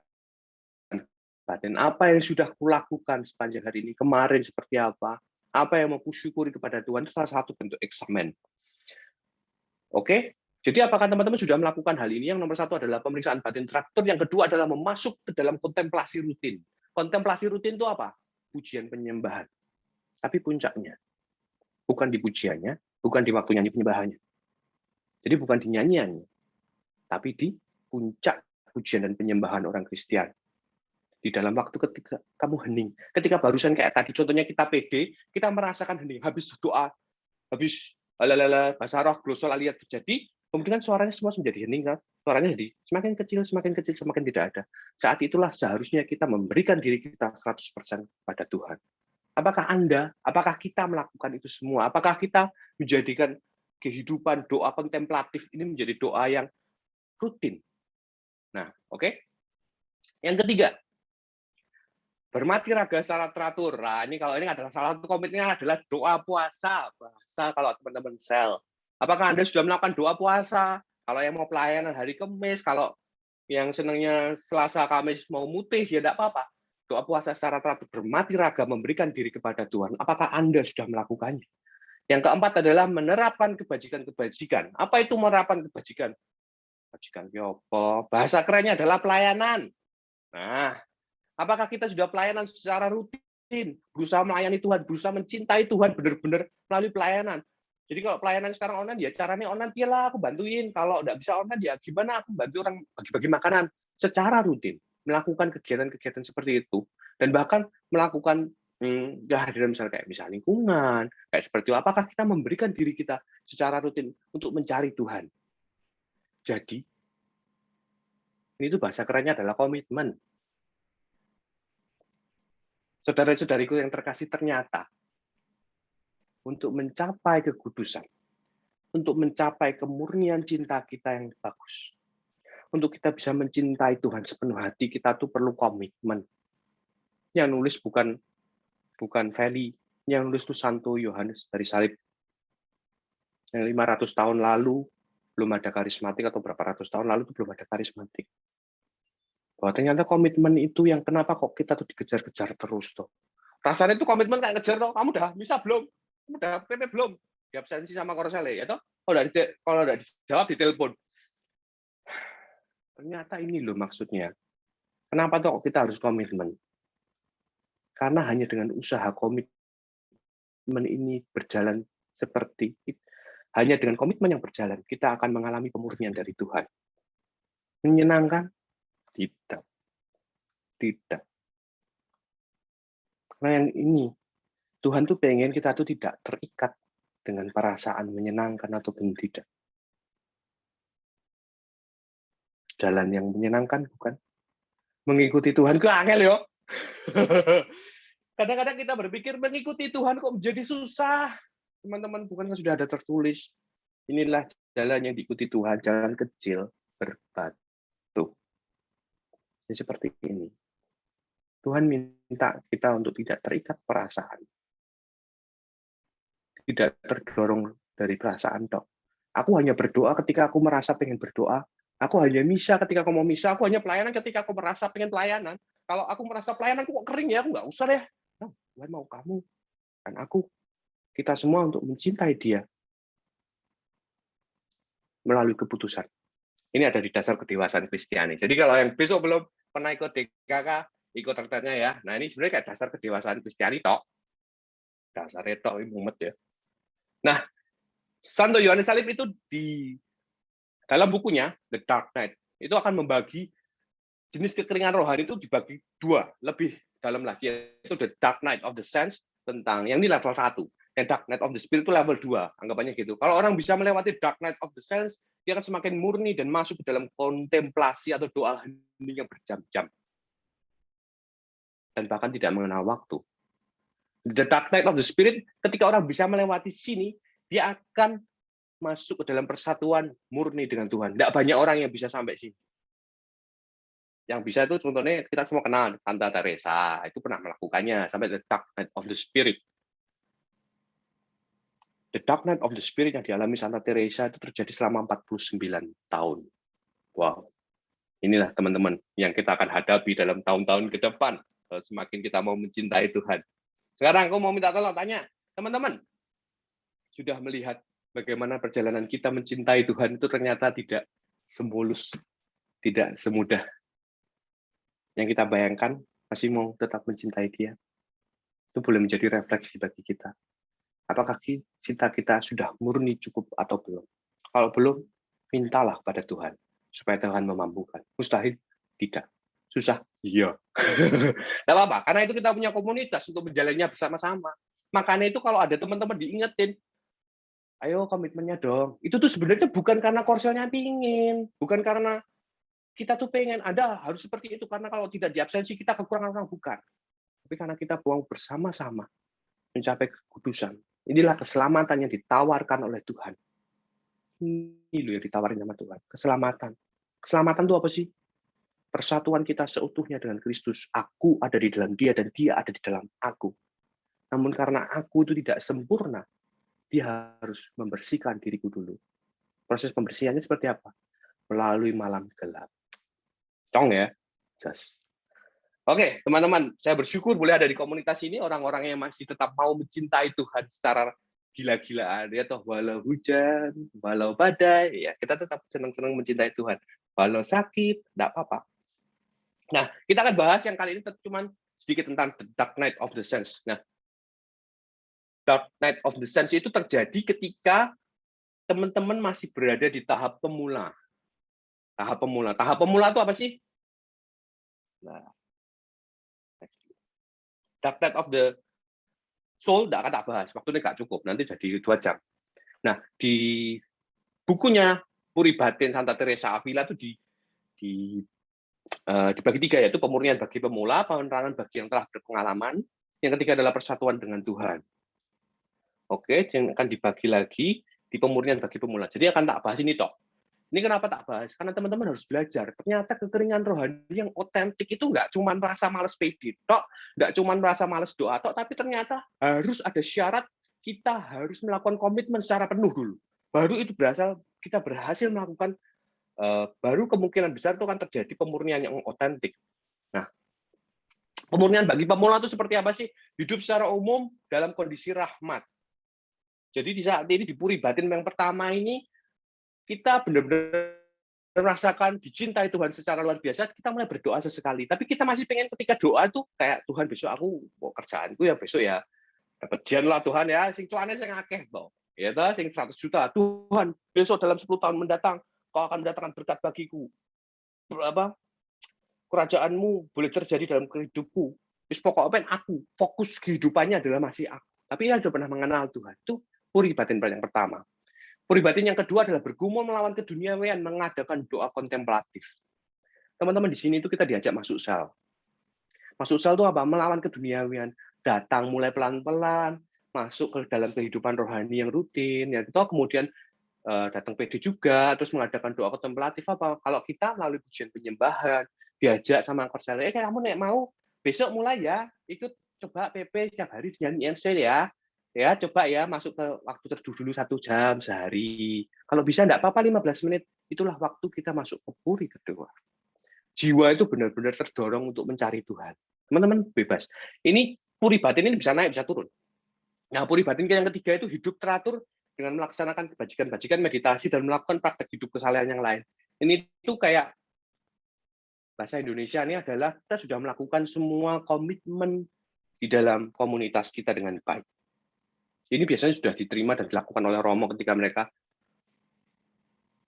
batin. Apa yang sudah kulakukan sepanjang hari ini, kemarin seperti apa yang mau kusyukuri kepada Tuhan, itu salah satu bentuk eksamen. Oke? Jadi apakah teman-teman sudah melakukan hal ini? Yang nomor satu adalah pemeriksaan batin teratur, yang kedua adalah memasuk ke dalam kontemplasi rutin. Kontemplasi rutin itu apa? Pujian penyembahan. Tapi puncaknya, bukan di pujiannya, bukan di waktu nyanyi penyembahannya. Jadi bukan di nyanyiannya, tapi di puncak pujian dan penyembahan orang Kristen. Di dalam waktu ketika kamu hening, ketika barusan kayak tadi, contohnya kita PD, kita merasakan hening, habis doa, habis bahasa roh, glosol aliyat terjadi, kemudian suaranya semua menjadi hening, kan? Suaranya jadi semakin kecil, semakin tidak ada. Saat itulah seharusnya kita memberikan diri kita 100% kepada Tuhan. Apakah kita melakukan itu semua? Apakah kita menjadikan kehidupan doa kontemplatif ini menjadi doa yang rutin? Nah, oke. Yang ketiga, bermati raga secara teratur. Nah, ini adalah salah satu komitmennya adalah doa puasa. Bahasa kalau teman-teman sel. Apakah Anda sudah melakukan doa puasa? Kalau yang mau pelayanan hari Kamis, kalau yang senangnya Selasa Kamis mau mutih, ya tidak apa-apa. Doa puasa secara teratur, bermati raga, memberikan diri kepada Tuhan. Apakah Anda sudah melakukannya? Yang keempat adalah menerapkan kebajikan-kebajikan. Apa itu menerapkan kebajikan? Kebajikan apa? Bahasa kerennya adalah pelayanan. Nah, apakah kita sudah pelayanan secara rutin, berusaha melayani Tuhan, berusaha mencintai Tuhan benar-benar melalui pelayanan? Jadi kalau pelayanan sekarang online, ya caranya online, pialah aku bantuin. Kalau nggak bisa online, ya gimana aku bantu orang bagi-bagi makanan secara rutin. Melakukan kegiatan-kegiatan seperti itu. Dan bahkan melakukan kehadiran misalnya kayak lingkungan, kayak seperti itu. Apakah kita memberikan diri kita secara rutin untuk mencari Tuhan? Jadi, ini tuh bahasa kerennya adalah komitmen. Saudara-saudariku yang terkasih, ternyata untuk mencapai kekudusan, untuk mencapai kemurnian cinta kita yang bagus, untuk kita bisa mencintai Tuhan sepenuh hati, kita tuh perlu komitmen. Yang nulis bukan Feli, yang nulis tuh Santo Yohanes dari Salib. Yang 500 tahun lalu belum ada karismatik, atau berapa ratus tahun lalu itu belum ada karismatik. Bahwa ternyata komitmen itu yang kenapa kok kita tuh dikejar-kejar terus tuh. Rasanya itu komitmen kayak ngejar tuh, kamu udah bisa belum? Kamu udah PP belum? Di absensi sama Korsele, ya toh? Kalau udah dijawab di telepon. Ternyata ini loh maksudnya. Kenapa tuh kita harus komitmen? Karena hanya dengan usaha komitmen ini berjalan seperti itu. Hanya dengan komitmen yang berjalan, kita akan mengalami pemurnian dari Tuhan. Menyenangkan? Tidak. Tidak. Karena yang ini, Tuhan tuh pengen kita tuh tidak terikat dengan perasaan menyenangkan ataupun tidak. Jalan yang menyenangkan bukan? Mengikuti Tuhan ke angel yo. Kadang-kadang kita berpikir mengikuti Tuhan kok menjadi susah. Teman-teman, bukan sudah ada tertulis. Inilah jalan yang diikuti Tuhan, jalan kecil berbatu. Jadi seperti ini. Tuhan minta kita untuk tidak terikat perasaan. Tidak terdorong dari perasaan toh. Aku hanya berdoa ketika aku merasa pengen berdoa. Aku hanya misa ketika aku mau misa. Aku hanya pelayanan ketika aku merasa pengen pelayanan. Kalau aku merasa pelayanan kok kering ya, aku nggak usah deh. Nah, Tuhan mau kamu dan aku, kita semua untuk mencintai Dia melalui keputusan. Ini ada di dasar kedewasaan Kristiani. Jadi kalau yang besok belum pernah ikut DKK, ikut tertentunya ya. Nah ini sebenarnya kayak dasar kedewasaan Kristiani tok. Dasar tok ini mumet ya. Nah, Santo Yohanes Salib itu di dalam bukunya The Dark Night itu akan membagi jenis kekeringan rohani itu dibagi dua, lebih dalam lagi, yaitu The Dark Night of the Sense, tentang yang ini level 1. Yang Dark Night of the Spirit itu level 2, anggapannya gitu. Kalau orang bisa melewati Dark Night of the Sense, dia akan semakin murni dan masuk ke dalam kontemplasi atau doa hening yang berjam-jam. Dan bahkan tidak mengenal waktu. The Dark Night of the Spirit, ketika orang bisa melewati sini, dia akan masuk ke dalam persatuan murni dengan Tuhan. Tidak banyak orang yang bisa sampai sini. Yang bisa itu contohnya kita semua kenal Santa Teresa, itu pernah melakukannya sampai the Dark Night of the Spirit. The Dark Night of the Spirit yang dialami Santa Teresa itu terjadi selama 49 tahun. Wow. Inilah teman-teman yang kita akan hadapi dalam tahun-tahun ke depan. Semakin kita mau mencintai Tuhan. Sekarang aku mau minta tolong tanya, teman-teman, sudah melihat bagaimana perjalanan kita mencintai Tuhan itu ternyata tidak semulus, tidak semudah yang kita bayangkan, masih mau tetap mencintai Dia? Itu boleh menjadi refleksi bagi kita. Apakah cinta kita sudah murni cukup atau belum? Kalau belum, mintalah pada Tuhan supaya Tuhan memampukan. Mustahil? Tidak. Susah? Iya. Tidak apa-apa, karena itu kita punya komunitas untuk menjalannya bersama-sama. Makanya itu kalau ada teman-teman diingetin, ayo komitmennya dong. Itu tuh sebenarnya bukan karena korselnya pingin, bukan karena kita tuh pengen, Anda harus seperti itu, karena kalau tidak diabsensi kita kekurangan orang, bukan. Tapi karena kita buang bersama-sama mencapai kekudusan. Inilah keselamatan yang ditawarkan oleh Tuhan. Ini loh yang ditawarin sama Tuhan. Keselamatan. Keselamatan itu apa sih? Persatuan kita seutuhnya dengan Kristus. Aku ada di dalam Dia dan Dia ada di dalam aku. Namun karena aku itu tidak sempurna, Dia harus membersihkan diriku dulu. Proses pembersihannya seperti apa? Melalui malam gelap. Cong ya? Just. Oke, teman-teman, saya bersyukur boleh ada di komunitas ini orang-orang yang masih tetap mau mencintai Tuhan secara gila-gilaan, ya toh, walau hujan, walau badai, ya kita tetap senang-senang mencintai Tuhan. Walau sakit, tidak apa-apa. Nah, kita akan bahas yang kali ini cuma sedikit tentang the Dark Night of the Saints. Nah, Dark Night of the Saints itu terjadi ketika teman-teman masih berada di tahap pemula. Tahap pemula. Tahap pemula itu apa sih? Nah, Dark Night of the Soul tidak akan tak bahas. Waktunya nggak cukup. Nanti jadi 2 jam. Nah, di bukunya Puri Batin Santa Teresa Avila itu dibagi 3, yaitu pemurnian bagi pemula, penerangan bagi yang telah berpengalaman, yang ketiga adalah persatuan dengan Tuhan. Oke, yang akan dibagi lagi di pemurnian bagi pemula. Jadi akan tak bahas ini toh. Ini kenapa tak bahas? Karena teman-teman harus belajar. Ternyata kekeringan rohani yang otentik itu nggak cuma merasa males pede, tok, nggak cuma merasa males doa, tok, tapi ternyata harus ada syarat, kita harus melakukan komitmen secara penuh dulu. Baru itu kita berhasil melakukan, baru kemungkinan besar itu akan terjadi pemurnian yang otentik. Nah, pemurnian bagi pemula itu seperti apa sih? Hidup secara umum dalam kondisi rahmat. Jadi di saat ini di Puri Batin yang pertama ini, kita benar-benar merasakan dicintai Tuhan secara luar biasa, kita mulai berdoa sesekali. Tapi kita masih pengen ketika doa itu kayak, Tuhan besok aku mau kerjaanku ya besok ya dapat jen lah Tuhan ya, sing cuane sing akeh toh. Ya toh, sing 100 juta. Tuhan, besok dalam 10 tahun mendatang kau akan mendatangkan berkat bagiku. Apa? Kerajaanmu boleh terjadi dalam hidupku. Wis pokoknya aku, fokus kehidupannya adalah masih aku. Tapi dia sudah pernah mengenal Tuhan. Itu Puri Batin yang pertama. Puri Batin yang kedua adalah bergumul melawan keduniawian, mengadakan doa kontemplatif. Teman-teman di sini itu kita diajak masuk sel. Masuk sel itu apa? Melawan keduniawian. Datang mulai pelan-pelan, masuk ke dalam kehidupan rohani yang rutin. Ya, kita kemudian datang PD juga, terus mengadakan doa kontemplatif apa? Kalau kita melalui pujian penyembahan, diajak sama korsel, kamu nek mau besok mulai ya, ikut coba PP setiap hari nyanyi NC ya. Ya, coba ya masuk ke waktu teduh dulu 1 jam sehari. Kalau bisa enggak apa-apa 15 menit. Itulah waktu kita masuk ke Puri kedua. Jiwa itu benar-benar terdorong untuk mencari Tuhan. Teman-teman bebas. Ini Puri Batin ini bisa naik, bisa turun. Nah, Puri Batin yang ketiga itu hidup teratur dengan melaksanakan kebajikan-bajikan, meditasi, dan melakukan praktek hidup kesalehan yang lain. Ini tuh kayak bahasa Indonesia ini adalah kita sudah melakukan semua komitmen di dalam komunitas kita dengan baik. Ini biasanya sudah diterima dan dilakukan oleh Romo ketika mereka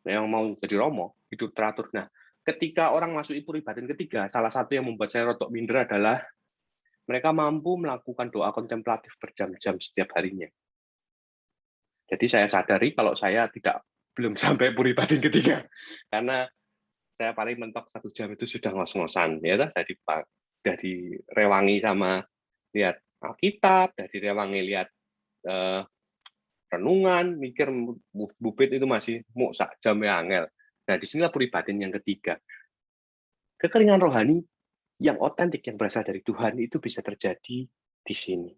yang mau jadi Romo, hidup teratur. Nah, ketika orang masuk Puri Batin ketiga, salah satu yang membuat saya rotok minder adalah mereka mampu melakukan doa kontemplatif berjam-jam setiap harinya. Jadi saya sadari kalau saya belum sampai Puri Batin ketiga, karena saya paling mentok 1 jam itu sudah ngos-ngosan, ya, sudah direwangi sama lihat Alkitab, sudah direwangi lihat renungan, mikir bubit itu masih mau 1 jam ya angel. Nah, disinilah Puri Batin yang ketiga. Kekeringan rohani yang otentik, yang berasal dari Tuhan itu bisa terjadi di sini.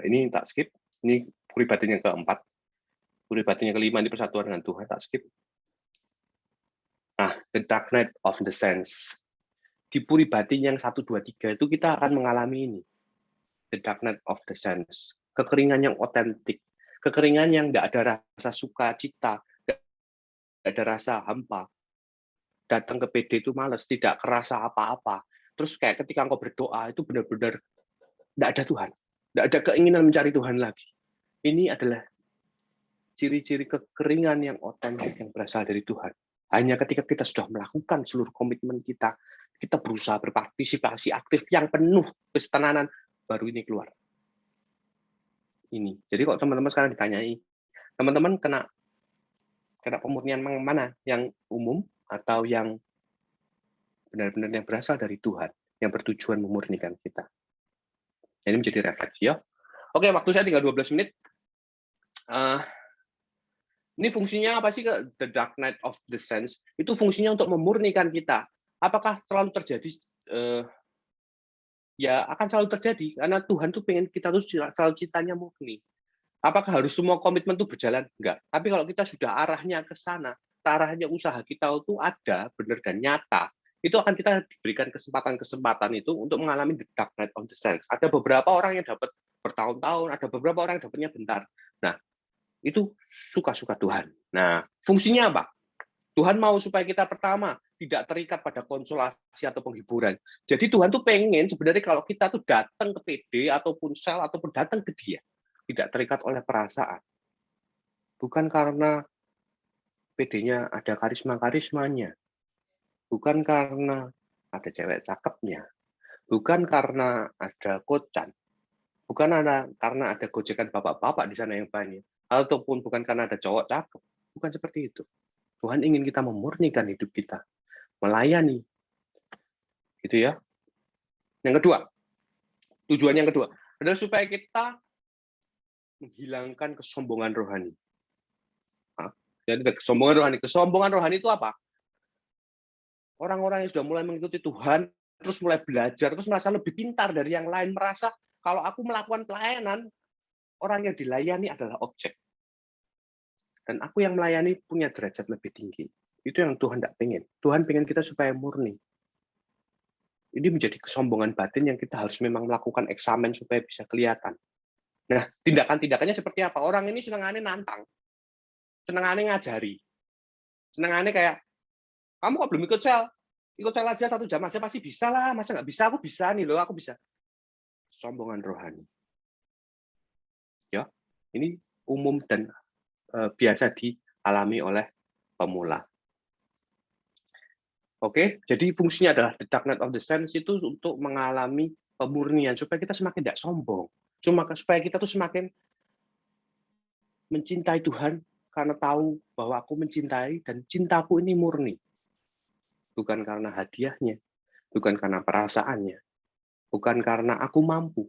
Ini tak skip. Ini puri batin yang keempat. Puri batin yang kelima, ini persatuan dengan Tuhan, tak skip. Nah, the dark night of the sense. Di puri batin yang 1, 2, 3 itu kita akan mengalami ini. The dark night of the sense. Kekeringan yang otentik. Kekeringan yang tidak ada rasa sukacita, tidak ada rasa hampa. Datang ke PD itu males, tidak kerasa apa-apa. Terus kayak ketika engkau berdoa, itu benar-benar tidak ada Tuhan. Tidak ada keinginan mencari Tuhan lagi. Ini adalah ciri-ciri kekeringan yang otentik yang berasal dari Tuhan. Hanya ketika kita sudah melakukan seluruh komitmen kita berusaha berpartisipasi aktif yang penuh kesetenanan, baru ini keluar. Ini. Jadi kok teman-teman sekarang ditanyai, teman-teman kena pemurnian mana? Yang umum atau yang benar-benar yang berasal dari Tuhan, yang bertujuan memurnikan kita. Ini menjadi refleksi ya. Oke, waktu saya tinggal 12 menit. Ini fungsinya apa sih, the dark night of the sense? Itu fungsinya untuk memurnikan kita. Apakah selalu terjadi? Ya akan selalu terjadi, karena Tuhan tuh pengen kita tuh selalu cintanya murni. Apakah harus semua komitmen itu berjalan? Enggak. Tapi kalau kita sudah arahnya ke sana, arahnya usaha kita itu ada, benar dan nyata, itu akan kita diberikan kesempatan-kesempatan itu untuk mengalami the dark night of the sense. Ada beberapa orang yang dapat bertahun-tahun, ada beberapa orang yang dapatnya bentar. Nah, itu suka-suka Tuhan. Nah, fungsinya apa? Tuhan mau supaya kita pertama tidak terikat pada konsolasi atau penghiburan. Jadi Tuhan tuh pengen sebenarnya kalau kita tuh datang ke PD ataupun sel ataupun datang ke Dia, tidak terikat oleh perasaan. Bukan karena PD-nya ada karisma-karismanya. Bukan karena ada cewek cakepnya. Bukan karena ada kocan. Bukan karena ada gojekan bapak-bapak di sana yang banyak. Ataupun bukan karena ada cowok cakep. Bukan seperti itu. Tuhan ingin kita memurnikan hidup kita. Melayani. Gitu ya. Yang kedua. Tujuan yang kedua adalah supaya kita menghilangkan kesombongan rohani. Jadi kesombongan rohani. Kesombongan rohani itu apa? Orang-orang yang sudah mulai mengikuti Tuhan, terus mulai belajar, terus merasa lebih pintar dari yang lain, merasa kalau aku melakukan pelayanan, orang yang dilayani adalah objek. Dan aku yang melayani punya derajat lebih tinggi. Itu yang Tuhan tidak pengen. Tuhan pengen kita supaya murni. Ini menjadi kesombongan batin yang kita harus memang melakukan eksamen supaya bisa kelihatan. Nah, tindakan-tindakannya seperti apa? Orang ini senengannya nantang. Senengannya ngajari. Senengannya kayak, kamu kok belum ikut sel? Ikut sel aja 1 jam aja pasti bisa lah. Masa nggak bisa? Aku bisa nih loh, aku bisa. Kesombongan rohani. Ya, ini umum dan biasa dialami oleh pemula. Oke, jadi fungsinya adalah the dark night of the sense itu untuk mengalami pemurnian supaya kita semakin tidak sombong, supaya kita tuh semakin mencintai Tuhan karena tahu bahwa aku mencintai dan cintaku ini murni, bukan karena hadiahnya, bukan karena perasaannya, bukan karena aku mampu.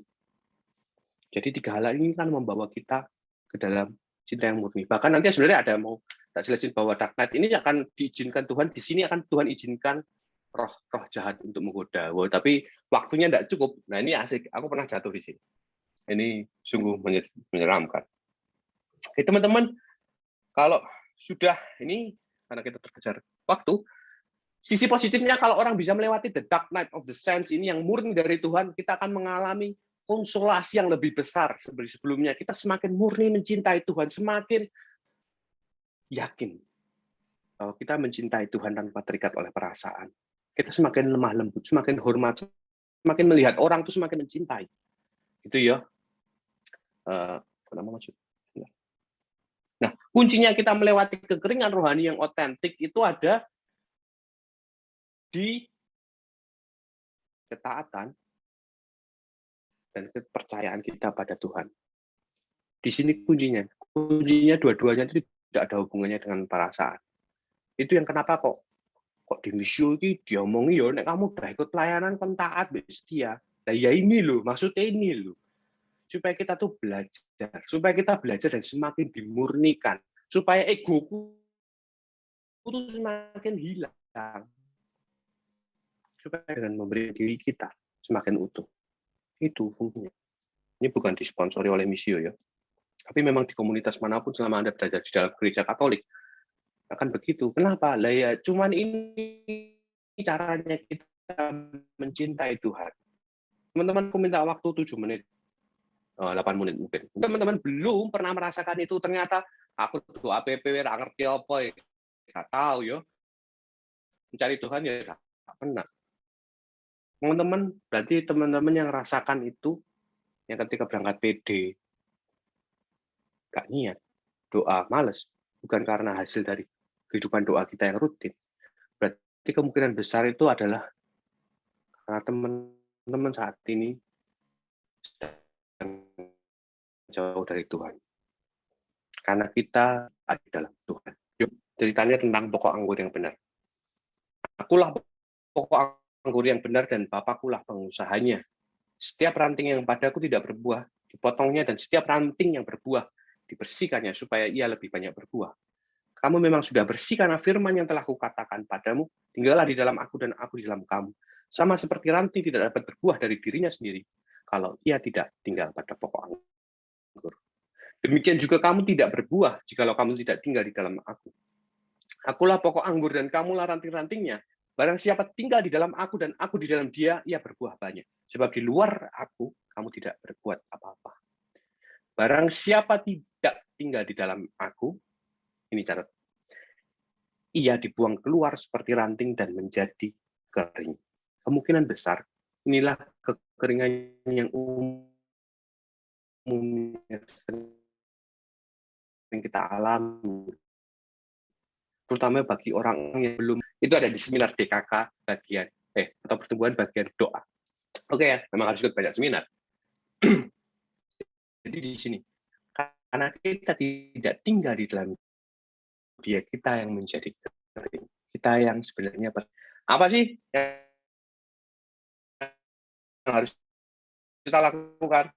Jadi 3 hal ini kan membawa kita ke dalam cinta yang murni. Bahkan nanti sebenarnya ada mau tak jelasin bahwa dark night ini akan diizinkan Tuhan, di sini akan Tuhan izinkan roh jahat untuk menggoda. Wow, tapi waktunya tidak cukup. Nah ini asik, aku pernah jatuh di sini. Ini sungguh menyeramkan. Oke teman-teman, kalau sudah ini, karena kita terkejar waktu, sisi positifnya kalau orang bisa melewati the dark night of the sense ini yang murni dari Tuhan, kita akan mengalami konsolasi yang lebih besar seperti sebelumnya. Kita semakin murni mencintai Tuhan, semakin yakin bahwa kita mencintai Tuhan tanpa terikat oleh perasaan. Kita semakin lemah lembut, semakin hormat, semakin melihat orang itu semakin mencintai. Gitu ya. Nah, kuncinya kita melewati kekeringan rohani yang otentik itu ada di ketaatan dan kepercayaan kita pada Tuhan. Di sini kuncinya. Kuncinya dua-duanya itu tidak ada hubungannya dengan perasaan. Itu yang kenapa kok di misi ini diomongi ya, nek kamu udah ikut pelayanan kon taat setia. Nah ya ini loh, maksudnya ini loh. Supaya kita tuh belajar, supaya kita belajar dan semakin dimurnikan, supaya egoku itu semakin hilang. Supaya dengan memberi diri kita semakin utuh. Itu fungsinya. Ini bukan disponsori oleh Missio ya. Tapi memang di komunitas manapun selama Anda berada di dalam gereja Katolik akan begitu. Kenapa? Lah ya cuman ini caranya kita mencintai Tuhan. Teman-teman, aku minta waktu 7 menit. 8 menit mungkin. Teman-teman belum pernah merasakan itu, ternyata aku doa APP ora ngerti apa ya. Enggak tahu ya. Mencari Tuhan ya enggak pernah. Teman-teman, berarti teman-teman yang rasakan itu yang ketika berangkat PD enggak niat, doa males, bukan karena hasil dari kehidupan doa kita yang rutin. Berarti kemungkinan besar itu adalah karena teman-teman saat ini jauh dari Tuhan. Karena kita ada di dalam Tuhan. Yuk, ceritanya tentang pokok anggur yang benar. Akulah pokok anggur yang benar dan Bapakkulah pengusahanya. Setiap ranting yang padaku tidak berbuah, dipotongnya, dan setiap ranting yang berbuah, dibersihkannya supaya ia lebih banyak berbuah. Kamu memang sudah bersih karena firman yang telah kukatakan padamu, tinggallah di dalam aku dan aku di dalam kamu. Sama seperti ranting tidak dapat berbuah dari dirinya sendiri, kalau ia tidak tinggal pada pokok anggur. Demikian juga kamu tidak berbuah jikalau kamu tidak tinggal di dalam aku. Akulah pokok anggur dan kamulah ranting-rantingnya. Barang siapa tinggal di dalam aku dan aku di dalam dia, ia berbuah banyak. Sebab di luar aku, kamu tidak berbuat apa-apa. Barang siapa tidak tinggal di dalam aku, ini catat, ia dibuang keluar seperti ranting dan menjadi kering. Kemungkinan besar, inilah kekeringan yang umumnya yang kita alami, terutama bagi orang yang belum, itu ada di seminar DKK bagian atau pertumbuhan bagian doa. Oke ya, memang harus ikut banyak seminar. Jadi di sini, karena kita tidak tinggal di dalam dia, kita yang menjadi kering. Kita yang sebenarnya apa sih yang harus kita lakukan?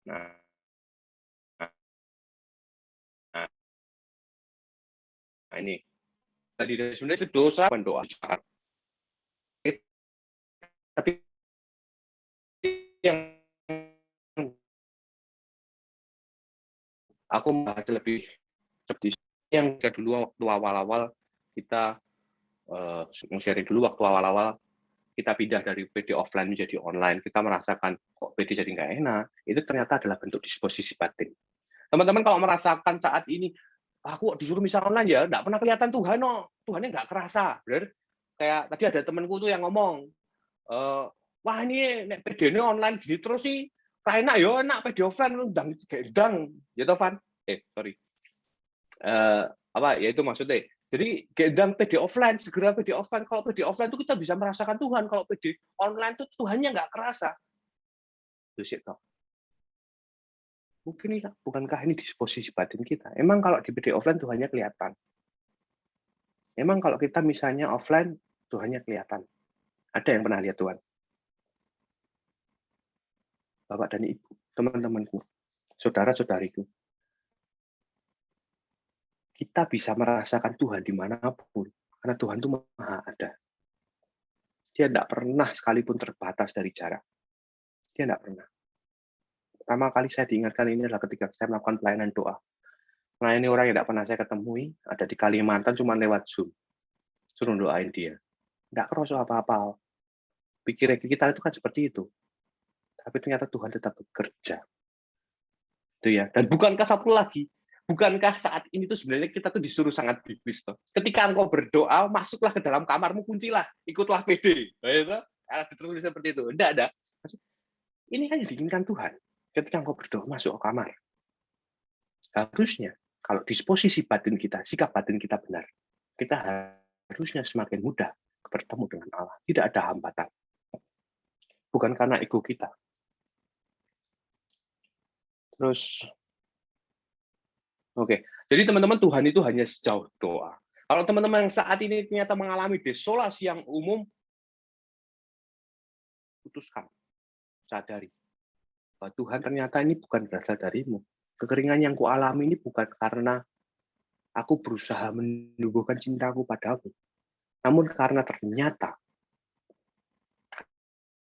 Nah, ini tadi sebenarnya itu dosa mendoa, tapi yang aku bahas lebih seperti yang kita dulu waktu awal-awal kita sharing dulu waktu awal-awal kita pindah dari PD offline menjadi online, kita merasakan kok PD jadi nggak enak, itu ternyata adalah bentuk disposisi batin. Teman-teman kalau merasakan saat ini, aku disuruh misa online ya, nggak pernah kelihatan Tuhan, Tuhannya nggak kerasa, bener? Kayak tadi ada temanku tuh yang ngomong, wah ini nek PD ini online gini terus sih, enak ya, enak PD offline undang gendang, ya toh Van? Sorry. Apa ya itu maksudnya? Jadi gendang PD offline, segera PD offline. Kalau PD offline itu kita bisa merasakan Tuhan. Kalau PD online itu Tuhannya nggak kerasa. Mungkin bukankah ini disposisi batin kita? Emang kalau di PD offline Tuhannya kelihatan. Emang kalau kita misalnya offline Tuhannya kelihatan. Ada yang pernah lihat Tuhan? Bapak dan Ibu, teman-temanku, saudara-saudariku. Kita bisa merasakan Tuhan dimanapun, karena Tuhan itu maha ada. Dia tidak pernah sekalipun terbatas dari jarak. Dia tidak pernah. Pertama kali saya diingatkan ini adalah ketika saya melakukan pelayanan doa. Nah ini orang yang tidak pernah saya ketemui, ada di Kalimantan cuma lewat Zoom. Suruh doain dia. Tidak kerasa apa-apa. Pikiran kita itu kan seperti itu. Tapi ternyata Tuhan tetap bekerja. Itu ya. Dan bukankah satu lagi, bukankah saat ini tuh sebenarnya kita tuh disuruh sangat biblis tuh. Ketika engkau berdoa, masuklah ke dalam kamarmu, kuncilah, ikutlah PD. Ada tertulis seperti itu. Enggak ada. Ini kan yang diinginkan Tuhan. Ketika engkau berdoa, masuk ke kamar. Harusnya, kalau disposisi batin kita, sikap batin kita benar, kita harusnya semakin mudah bertemu dengan Allah. Tidak ada hambatan. Bukan karena ego kita. Terus, oke. Jadi teman-teman, Tuhan itu hanya sejauh doa. Kalau teman-teman yang saat ini ternyata mengalami desolasi yang umum, putuskan, sadari bahwa Tuhan ternyata ini bukan berasal darimu. Kekeringan yang kualami ini bukan karena aku berusaha menumbuhkan cintaku padamu, namun karena ternyata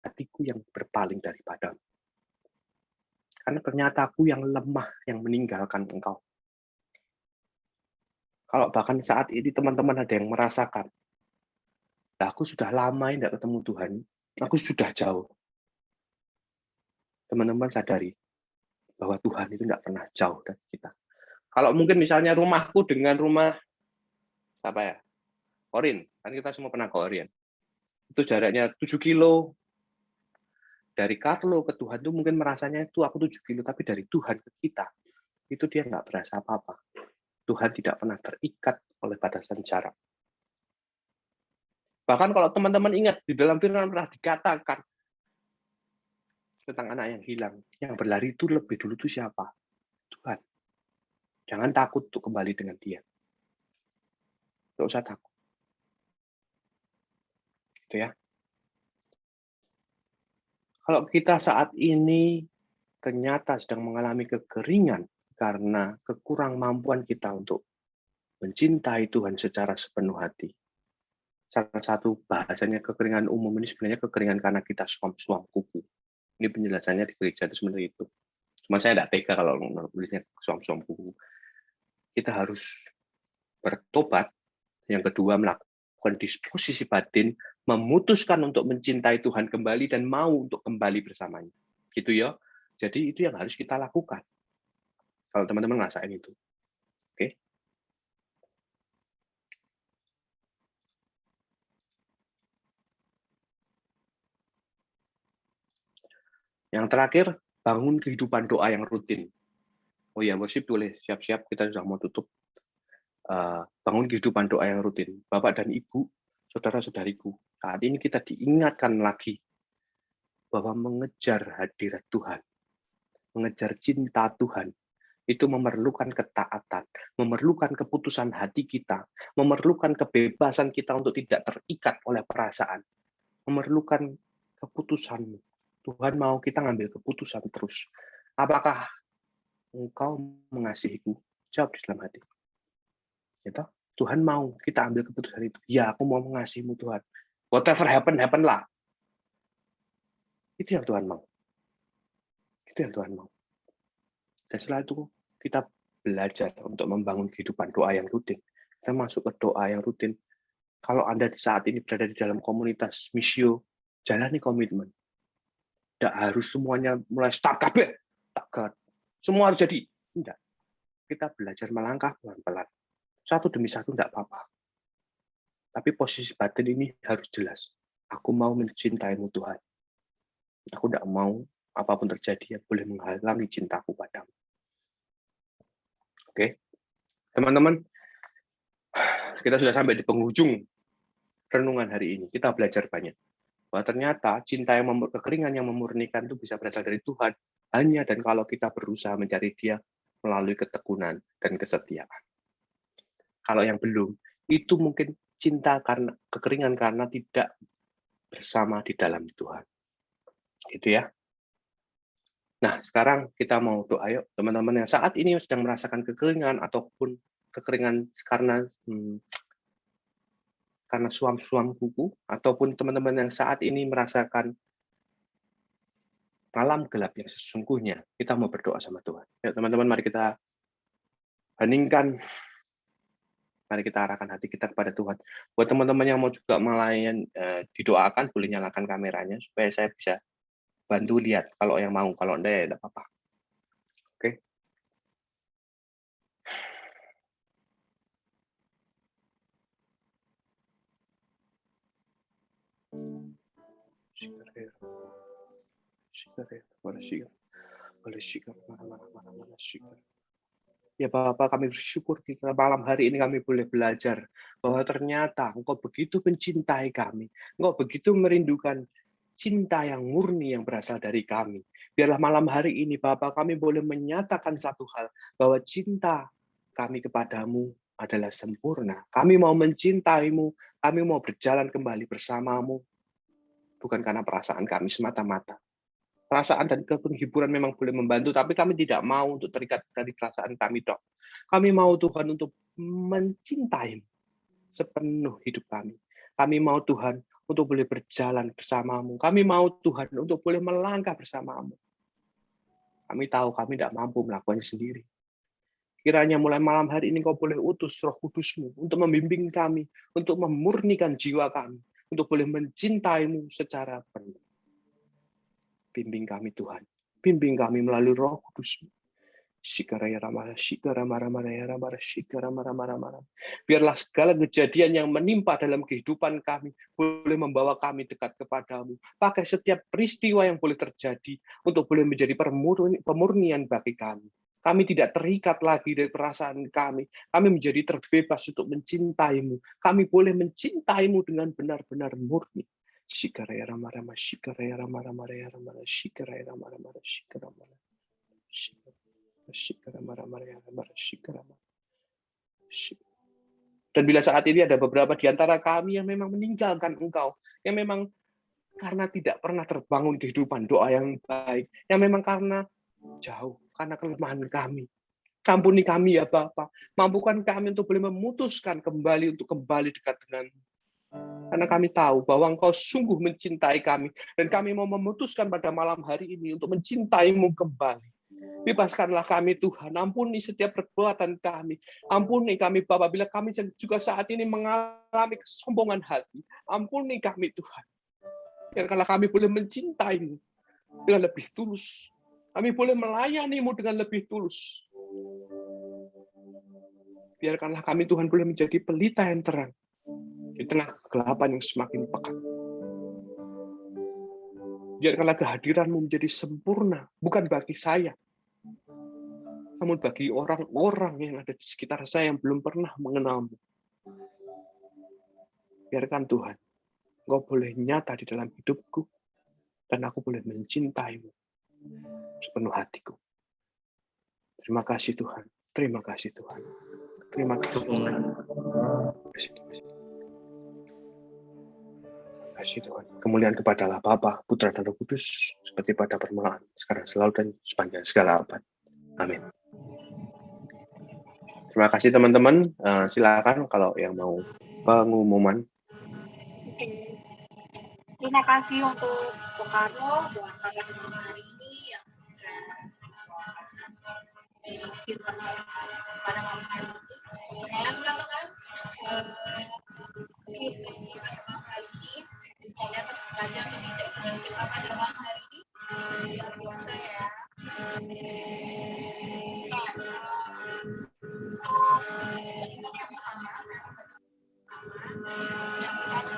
hatiku yang berpaling daripadamu. Karena ternyata aku yang lemah, yang meninggalkan engkau. Kalau bahkan saat ini teman-teman ada yang merasakan, aku sudah lama tidak ketemu Tuhan, aku sudah jauh. Teman-teman sadari bahwa Tuhan itu tidak pernah jauh dari kita. Kalau mungkin misalnya rumahku dengan rumah apa ya, Orin, kan kita semua pernah ke Orin. Itu jaraknya 7 kilo. Dari Carlo ke Tuhan itu mungkin merasanya itu aku 7 kilo, tapi dari Tuhan ke kita, itu dia nggak berasa apa-apa. Tuhan tidak pernah terikat oleh batasan jarak. Bahkan kalau teman-teman ingat, di dalam firman pernah dikatakan tentang anak yang hilang, yang berlari itu lebih dulu itu siapa? Tuhan. Jangan takut untuk kembali dengan dia. Nggak usah takut. Gitu ya. Kalau kita saat ini ternyata sedang mengalami kekeringan karena kekurangmampuan kita untuk mencintai Tuhan secara sepenuh hati. Salah satu bahasanya kekeringan umum ini sebenarnya kekeringan karena kita suam-suam kuku. Ini penjelasannya di gereja itu sebenarnya itu. Cuma saya tidak tega kalau nulisnya suam-suam kuku. Kita harus bertobat. Yang kedua, melakukan disposisi batin, memutuskan untuk mencintai Tuhan kembali dan mau untuk kembali bersamanya. Gitu ya. Jadi itu yang harus kita lakukan. Kalau teman-teman ngerasain itu. Oke. Yang terakhir, bangun kehidupan doa yang rutin. Oh ya, worship boleh siap-siap, kita sudah mau tutup. Bangun kehidupan doa yang rutin. Bapak dan Ibu, saudara-saudariku, saat ini kita diingatkan lagi bahwa mengejar hadirat Tuhan, mengejar cinta Tuhan, itu memerlukan ketaatan, memerlukan keputusan hati kita, memerlukan kebebasan kita untuk tidak terikat oleh perasaan, memerlukan keputusan. Tuhan mau kita ngambil keputusan terus. Apakah engkau mengasihiku? Jawab di dalam hati. Gitu? Tuhan mau kita ambil keputusan itu. Ya, aku mau mengasihimu Tuhan. Whatever happen, happen lah. Itu yang Tuhan mau. Itu yang Tuhan mau. Dan setelah itu kita belajar untuk membangun kehidupan doa yang rutin. Kita masuk ke doa yang rutin. Kalau Anda di saat ini berada di dalam komunitas Missio, jalani komitmen. Tidak harus semuanya mulai start kabeh. Semua harus jadi. Tidak. Kita belajar melangkah pelan-pelan. Satu demi satu tidak apa-apa. Tapi posisi batin ini harus jelas. Aku mau mencintaimu Tuhan. Aku tidak mau apapun terjadi yang boleh menghalangi cintaku padamu. Oke, teman-teman, kita sudah sampai di penghujung renungan hari ini. Kita belajar banyak. Bahwa ternyata cinta yang kekeringan yang memurnikan itu bisa berasal dari Tuhan. Hanya dan kalau kita berusaha mencari dia melalui ketekunan dan kesetiaan. Kalau yang belum, itu mungkin cinta karena kekeringan karena tidak bersama di dalam Tuhan. Gitu ya. Nah, sekarang kita mau doa yuk teman-teman yang saat ini sedang merasakan kekeringan ataupun kekeringan karena suam-suam kuku, ataupun teman-teman yang saat ini merasakan malam gelap yang sesungguhnya, kita mau berdoa sama Tuhan. Ya, teman-teman, mari kita heningkan, mari kita arahkan hati kita kepada Tuhan. Buat teman-teman yang mau juga melayan, didoakan, boleh nyalakan kameranya supaya saya bisa bantu lihat kalau yang mau, kalau enggak ya enggak apa-apa. Oke. Ya Bapak, kami bersyukur kita malam hari ini kami boleh belajar bahwa ternyata Engkau begitu mencintai kami. Engkau begitu merindukan cinta yang murni yang berasal dari kami. Biarlah malam hari ini Bapak kami boleh menyatakan satu hal, bahwa cinta kami kepadamu adalah sempurna. Kami mau mencintaimu, kami mau berjalan kembali bersamamu, bukan karena perasaan kami semata-mata, Perasaan dan penghiburan memang boleh membantu, tapi kami tidak mau untuk terikat dari perasaan kami, Dok. Kami mau Tuhan untuk mencintai sepenuh hidup kami. Kami mau Tuhan untuk boleh berjalan bersamamu. Kami mau Tuhan untuk boleh melangkah bersamamu. Kami tahu kami tidak mampu melakukannya sendiri. Kiranya mulai malam hari ini Kau boleh utus Roh Kudus-Mu untuk membimbing kami, untuk memurnikan jiwa kami, untuk boleh mencintaimu secara penuh. Bimbing kami Tuhan. Bimbing kami melalui Roh Kudus-Mu. Biarlah segala kejadian yang menimpa dalam kehidupan kami boleh membawa kami dekat kepadamu. Pakai setiap peristiwa yang boleh terjadi untuk boleh menjadi pemurnian bagi kami. Kami tidak terikat lagi dari perasaan kami. Kami menjadi terbebas untuk mencintaimu. Kami boleh mencintaimu dengan benar-benar murni. Dan bila saat ini ada beberapa di antara kami yang memang meninggalkan Engkau, yang memang karena tidak pernah terbangun kehidupan doa yang baik, yang memang karena jauh, karena kelemahan kami. Ampuni kami ya Bapa, mampukan kami untuk boleh memutuskan kembali untuk kembali dekat dengan-Mu. Karena kami tahu bahwa Engkau sungguh mencintai kami, dan kami mau memutuskan pada malam hari ini untuk mencintai-Mu kembali. Bebaskanlah kami Tuhan, ampuni setiap perbuatan kami. Ampuni kami Bapa, bila kami juga saat ini mengalami kesombongan hati. Ampuni kami Tuhan. Biarkanlah kami boleh mencintai-Mu dengan lebih tulus. Kami boleh melayani-Mu dengan lebih tulus. Biarkanlah kami Tuhan boleh menjadi pelita yang terang di tengah kegelapan yang semakin pekat. Biarkanlah kehadiran-Mu menjadi sempurna, bukan bagi saya, namun bagi orang-orang yang ada di sekitar saya yang belum pernah mengenal-Mu. Biarkan Tuhan, Engkau boleh nyata di dalam hidupku, dan aku boleh mencintai-Mu sepenuh hatiku. Terima kasih Tuhan. Terima kasih Tuhan. Terima kasih Tuhan. Terima kasih Tuhan. Kemuliaan kepada Bapa, Putra, dan Roh Kudus, seperti pada permulaan, sekarang, selalu, dan sepanjang segala abad. Amin. Terima kasih teman-teman. Silakan kalau yang mau pengumuman. Terima kasih untuk Soekarno buat malam hari ini yang sudah pada malam hari ini. Sekarang teman-teman, kita ini pada malam hari ini ada terbukanya atau tidak dengan kita pada malam hari ini luar biasa ya. Untuk yang pertama, yang sekarang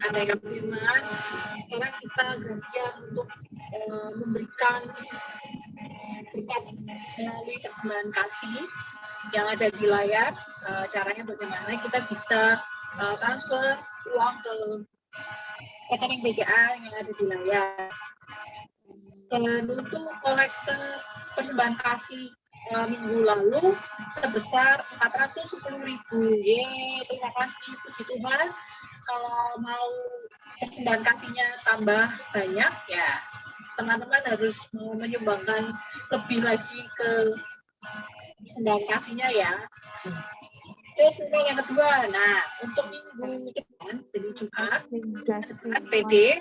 ada yang firman. Sekarang kita gantian untuk memberikan berkat melalui persembahan kasih yang ada di layar. Caranya bagaimana kita bisa transfer uang ke rekening BCA yang ada di layar. Dan untuk kolekte persembahan kasih minggu lalu sebesar 410.000. Yeay, terima kasih, puji Tuhan. Kalau mau persembahan kasihnya tambah banyak ya, teman-teman harus mau menyumbangkan lebih lagi ke persembahan kasihnya ya. Terus yang kedua, nah untuk minggu depan, dari Jumat, PD.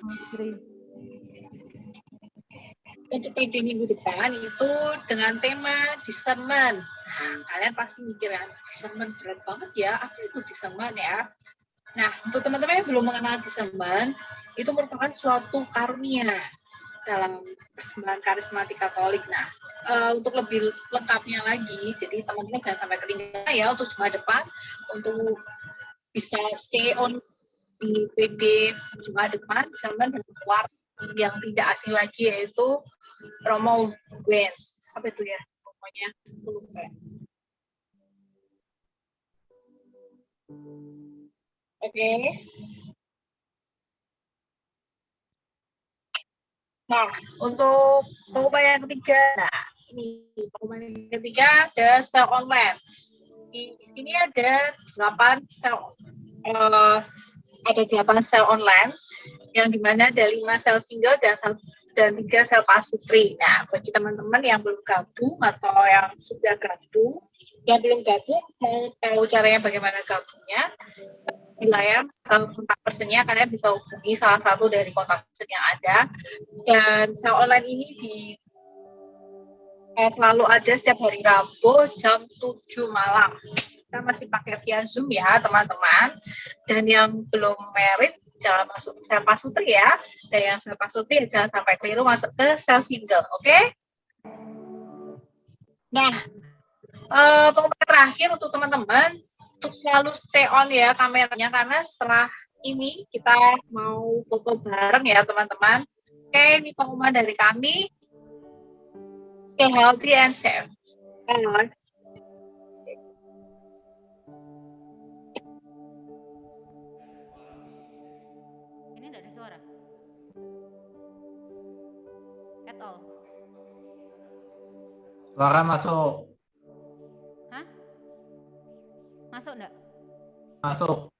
Untuk PD minggu depan itu dengan tema discernment. Nah, kalian pasti mikir kan, discernment berat banget ya, apa itu discernment ya? Nah, untuk teman-teman yang belum mengenal discernment, itu merupakan suatu karunia dalam persembahan karismatik Katolik. Nah, untuk lebih lengkapnya lagi, jadi teman-teman jangan sampai ketinggalan ya untuk Jumat depan, untuk bisa stay on di PD Jumat depan, discernment dengan warna yang tidak asing lagi, yaitu promo Wens. Apa itu ya pokoknya? Oke. Nah, untuk pengumuman yang ketiga, nah ini pengumuman yang ketiga ada sel online. Di sini ada 8 sel ada 8 sel online, yang dimana ada 5 sel single dan 3 sel pasutri. Nah, bagi teman-teman yang belum gabung atau yang sudah gabung, yang belum gabung mau tahu caranya bagaimana gabungnya, di layar kontak personnya kalian bisa hubungi salah satu dari kontak person yang ada. Dan sel online ini selalu ada setiap hari Rabu jam 7 malam. Kita masih pakai via Zoom ya teman-teman. Dan yang belum merit jangan masuk ke sel pasutri ya. Dan yang sel pasutri jangan sampai keliru masuk ke sel single, oke? Nah, pengumuman terakhir untuk teman-teman, untuk selalu stay on ya kameranya, karena setelah ini kita mau foto bareng ya teman-teman. Oke, ini pengumuman dari kami. Stay healthy and safe. Bye. Ini enggak ada suara. At all. Suara masuk. Hah? Masuk enggak? Masuk.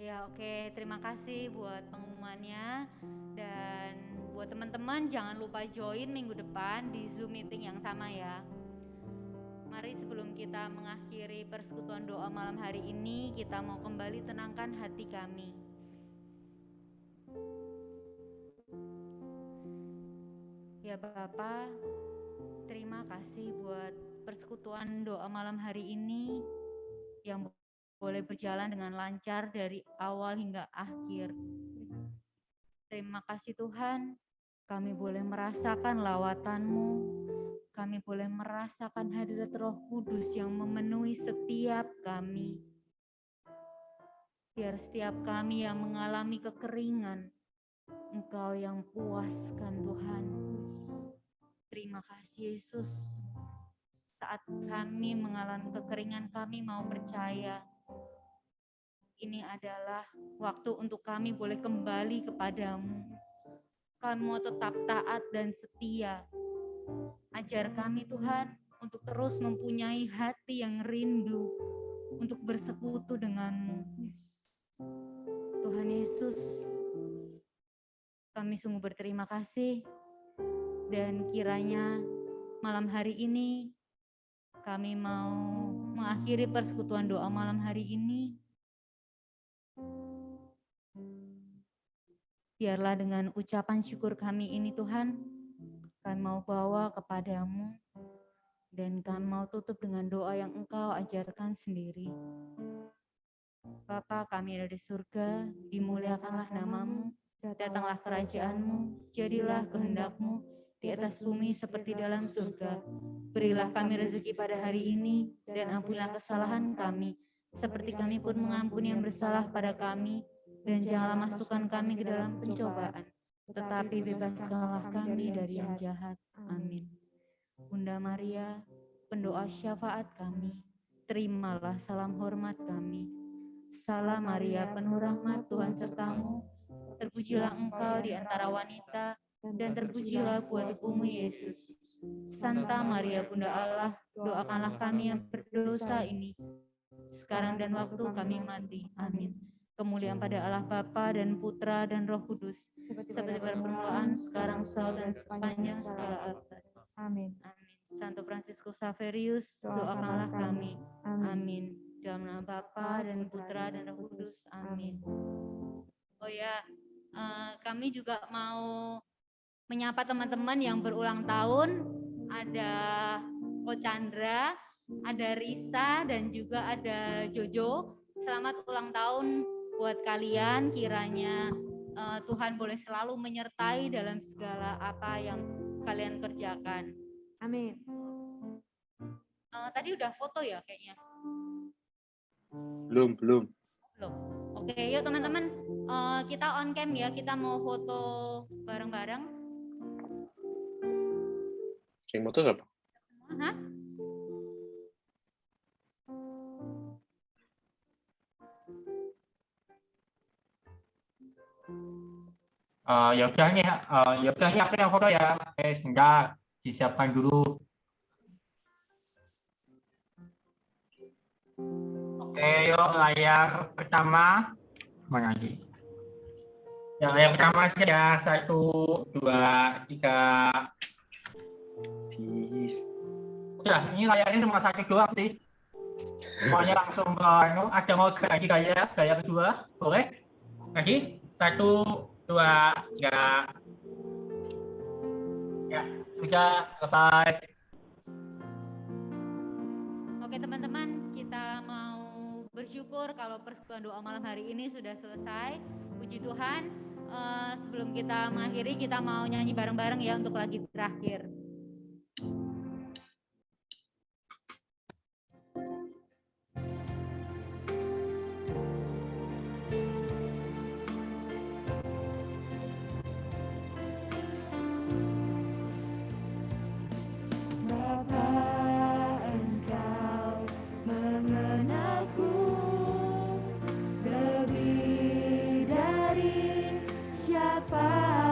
Ya oke, terima kasih buat pengumumannya. Dan buat teman-teman jangan lupa join minggu depan di Zoom meeting yang sama ya. Mari sebelum kita mengakhiri persekutuan doa malam hari ini, kita mau kembali tenangkan hati kami. Ya Bapa, terima kasih buat persekutuan doa malam hari ini yang boleh berjalan dengan lancar dari awal hingga akhir. Terima kasih Tuhan, kami boleh merasakan lawatan-Mu, kami boleh merasakan hadirat Roh Kudus yang memenuhi setiap kami. Biar setiap kami yang mengalami kekeringan, Engkau yang puaskan Tuhan. Terima kasih Yesus. Saat kami mengalami kekeringan, kami mau percaya ini adalah waktu untuk kami boleh kembali kepadamu. Kami mau tetap taat dan setia. Ajar kami Tuhan untuk terus mempunyai hati yang rindu untuk bersekutu denganmu. Tuhan Yesus, kami sungguh berterima kasih. Dan kiranya malam hari ini kami mau mengakhiri persekutuan doa malam hari ini. Biarlah dengan ucapan syukur kami ini Tuhan, kami mau bawa kepadamu dan kami mau tutup dengan doa yang Engkau ajarkan sendiri. Bapa kami ada di surga, dimuliakanlah namamu, datanglah kerajaan-Mu, jadilah kehendak-Mu di atas bumi seperti dalam surga. Berilah kami rezeki pada hari ini dan ampunilah kesalahan kami, seperti kami pun mengampuni yang bersalah pada kami. Dan janganlah masukkan kami ke dalam pencobaan, tetapi bebaskanlah kami dari yang jahat. Amin. Bunda Maria, pendoa syafaat kami, terimalah salam hormat kami. Salam Maria, penuh rahmat, Tuhan sertamu. Terpujilah engkau di antara wanita, dan terpujilah buah tubuhmu Yesus. Santa Maria, Bunda Allah, doakanlah kami yang berdosa ini, sekarang dan waktu kami mati. Amin. Kemuliaan pada Allah Bapa dan Putra dan Roh Kudus, seperti pada permulaan, sekarang, selalu, dan sepanjang segala abad. Amin. Amin. Santo Fransiskus Xaverius, doakanlah kami. Amin. Dalam nama Bapa dan Putra dan Roh Kudus. Amin. Oh ya, kami juga mau menyapa teman-teman yang berulang tahun. Ada Ko Chandra, ada Risa, dan juga ada Jojo. Selamat ulang tahun buat kalian, kiranya Tuhan boleh selalu menyertai dalam segala apa yang kalian kerjakan. Amin. Tadi udah foto ya kayaknya? Belum. Oke, yuk teman-teman, Kita on cam ya, kita mau foto bareng-bareng. Sing motor apa? Hah? Ya udah nih, aku yang foto ya. Oke, sebentar disiapkan dulu. Oke, yuk layar pertama. Mana lagi? Ya, layar pertama saya 1, 2, 3. Udah, ini layarnya cuma 1 doang sih. Semuanya langsung ke ada mau lagi gaya kedua, boleh? Lagi 1, 2, 3. Ya, sudah selesai. Oke teman-teman, kita mau bersyukur kalau persekutuan doa malam hari ini sudah selesai. Puji Tuhan. Sebelum kita mengakhiri, kita mau nyanyi bareng-bareng ya untuk lagu terakhir. Siapa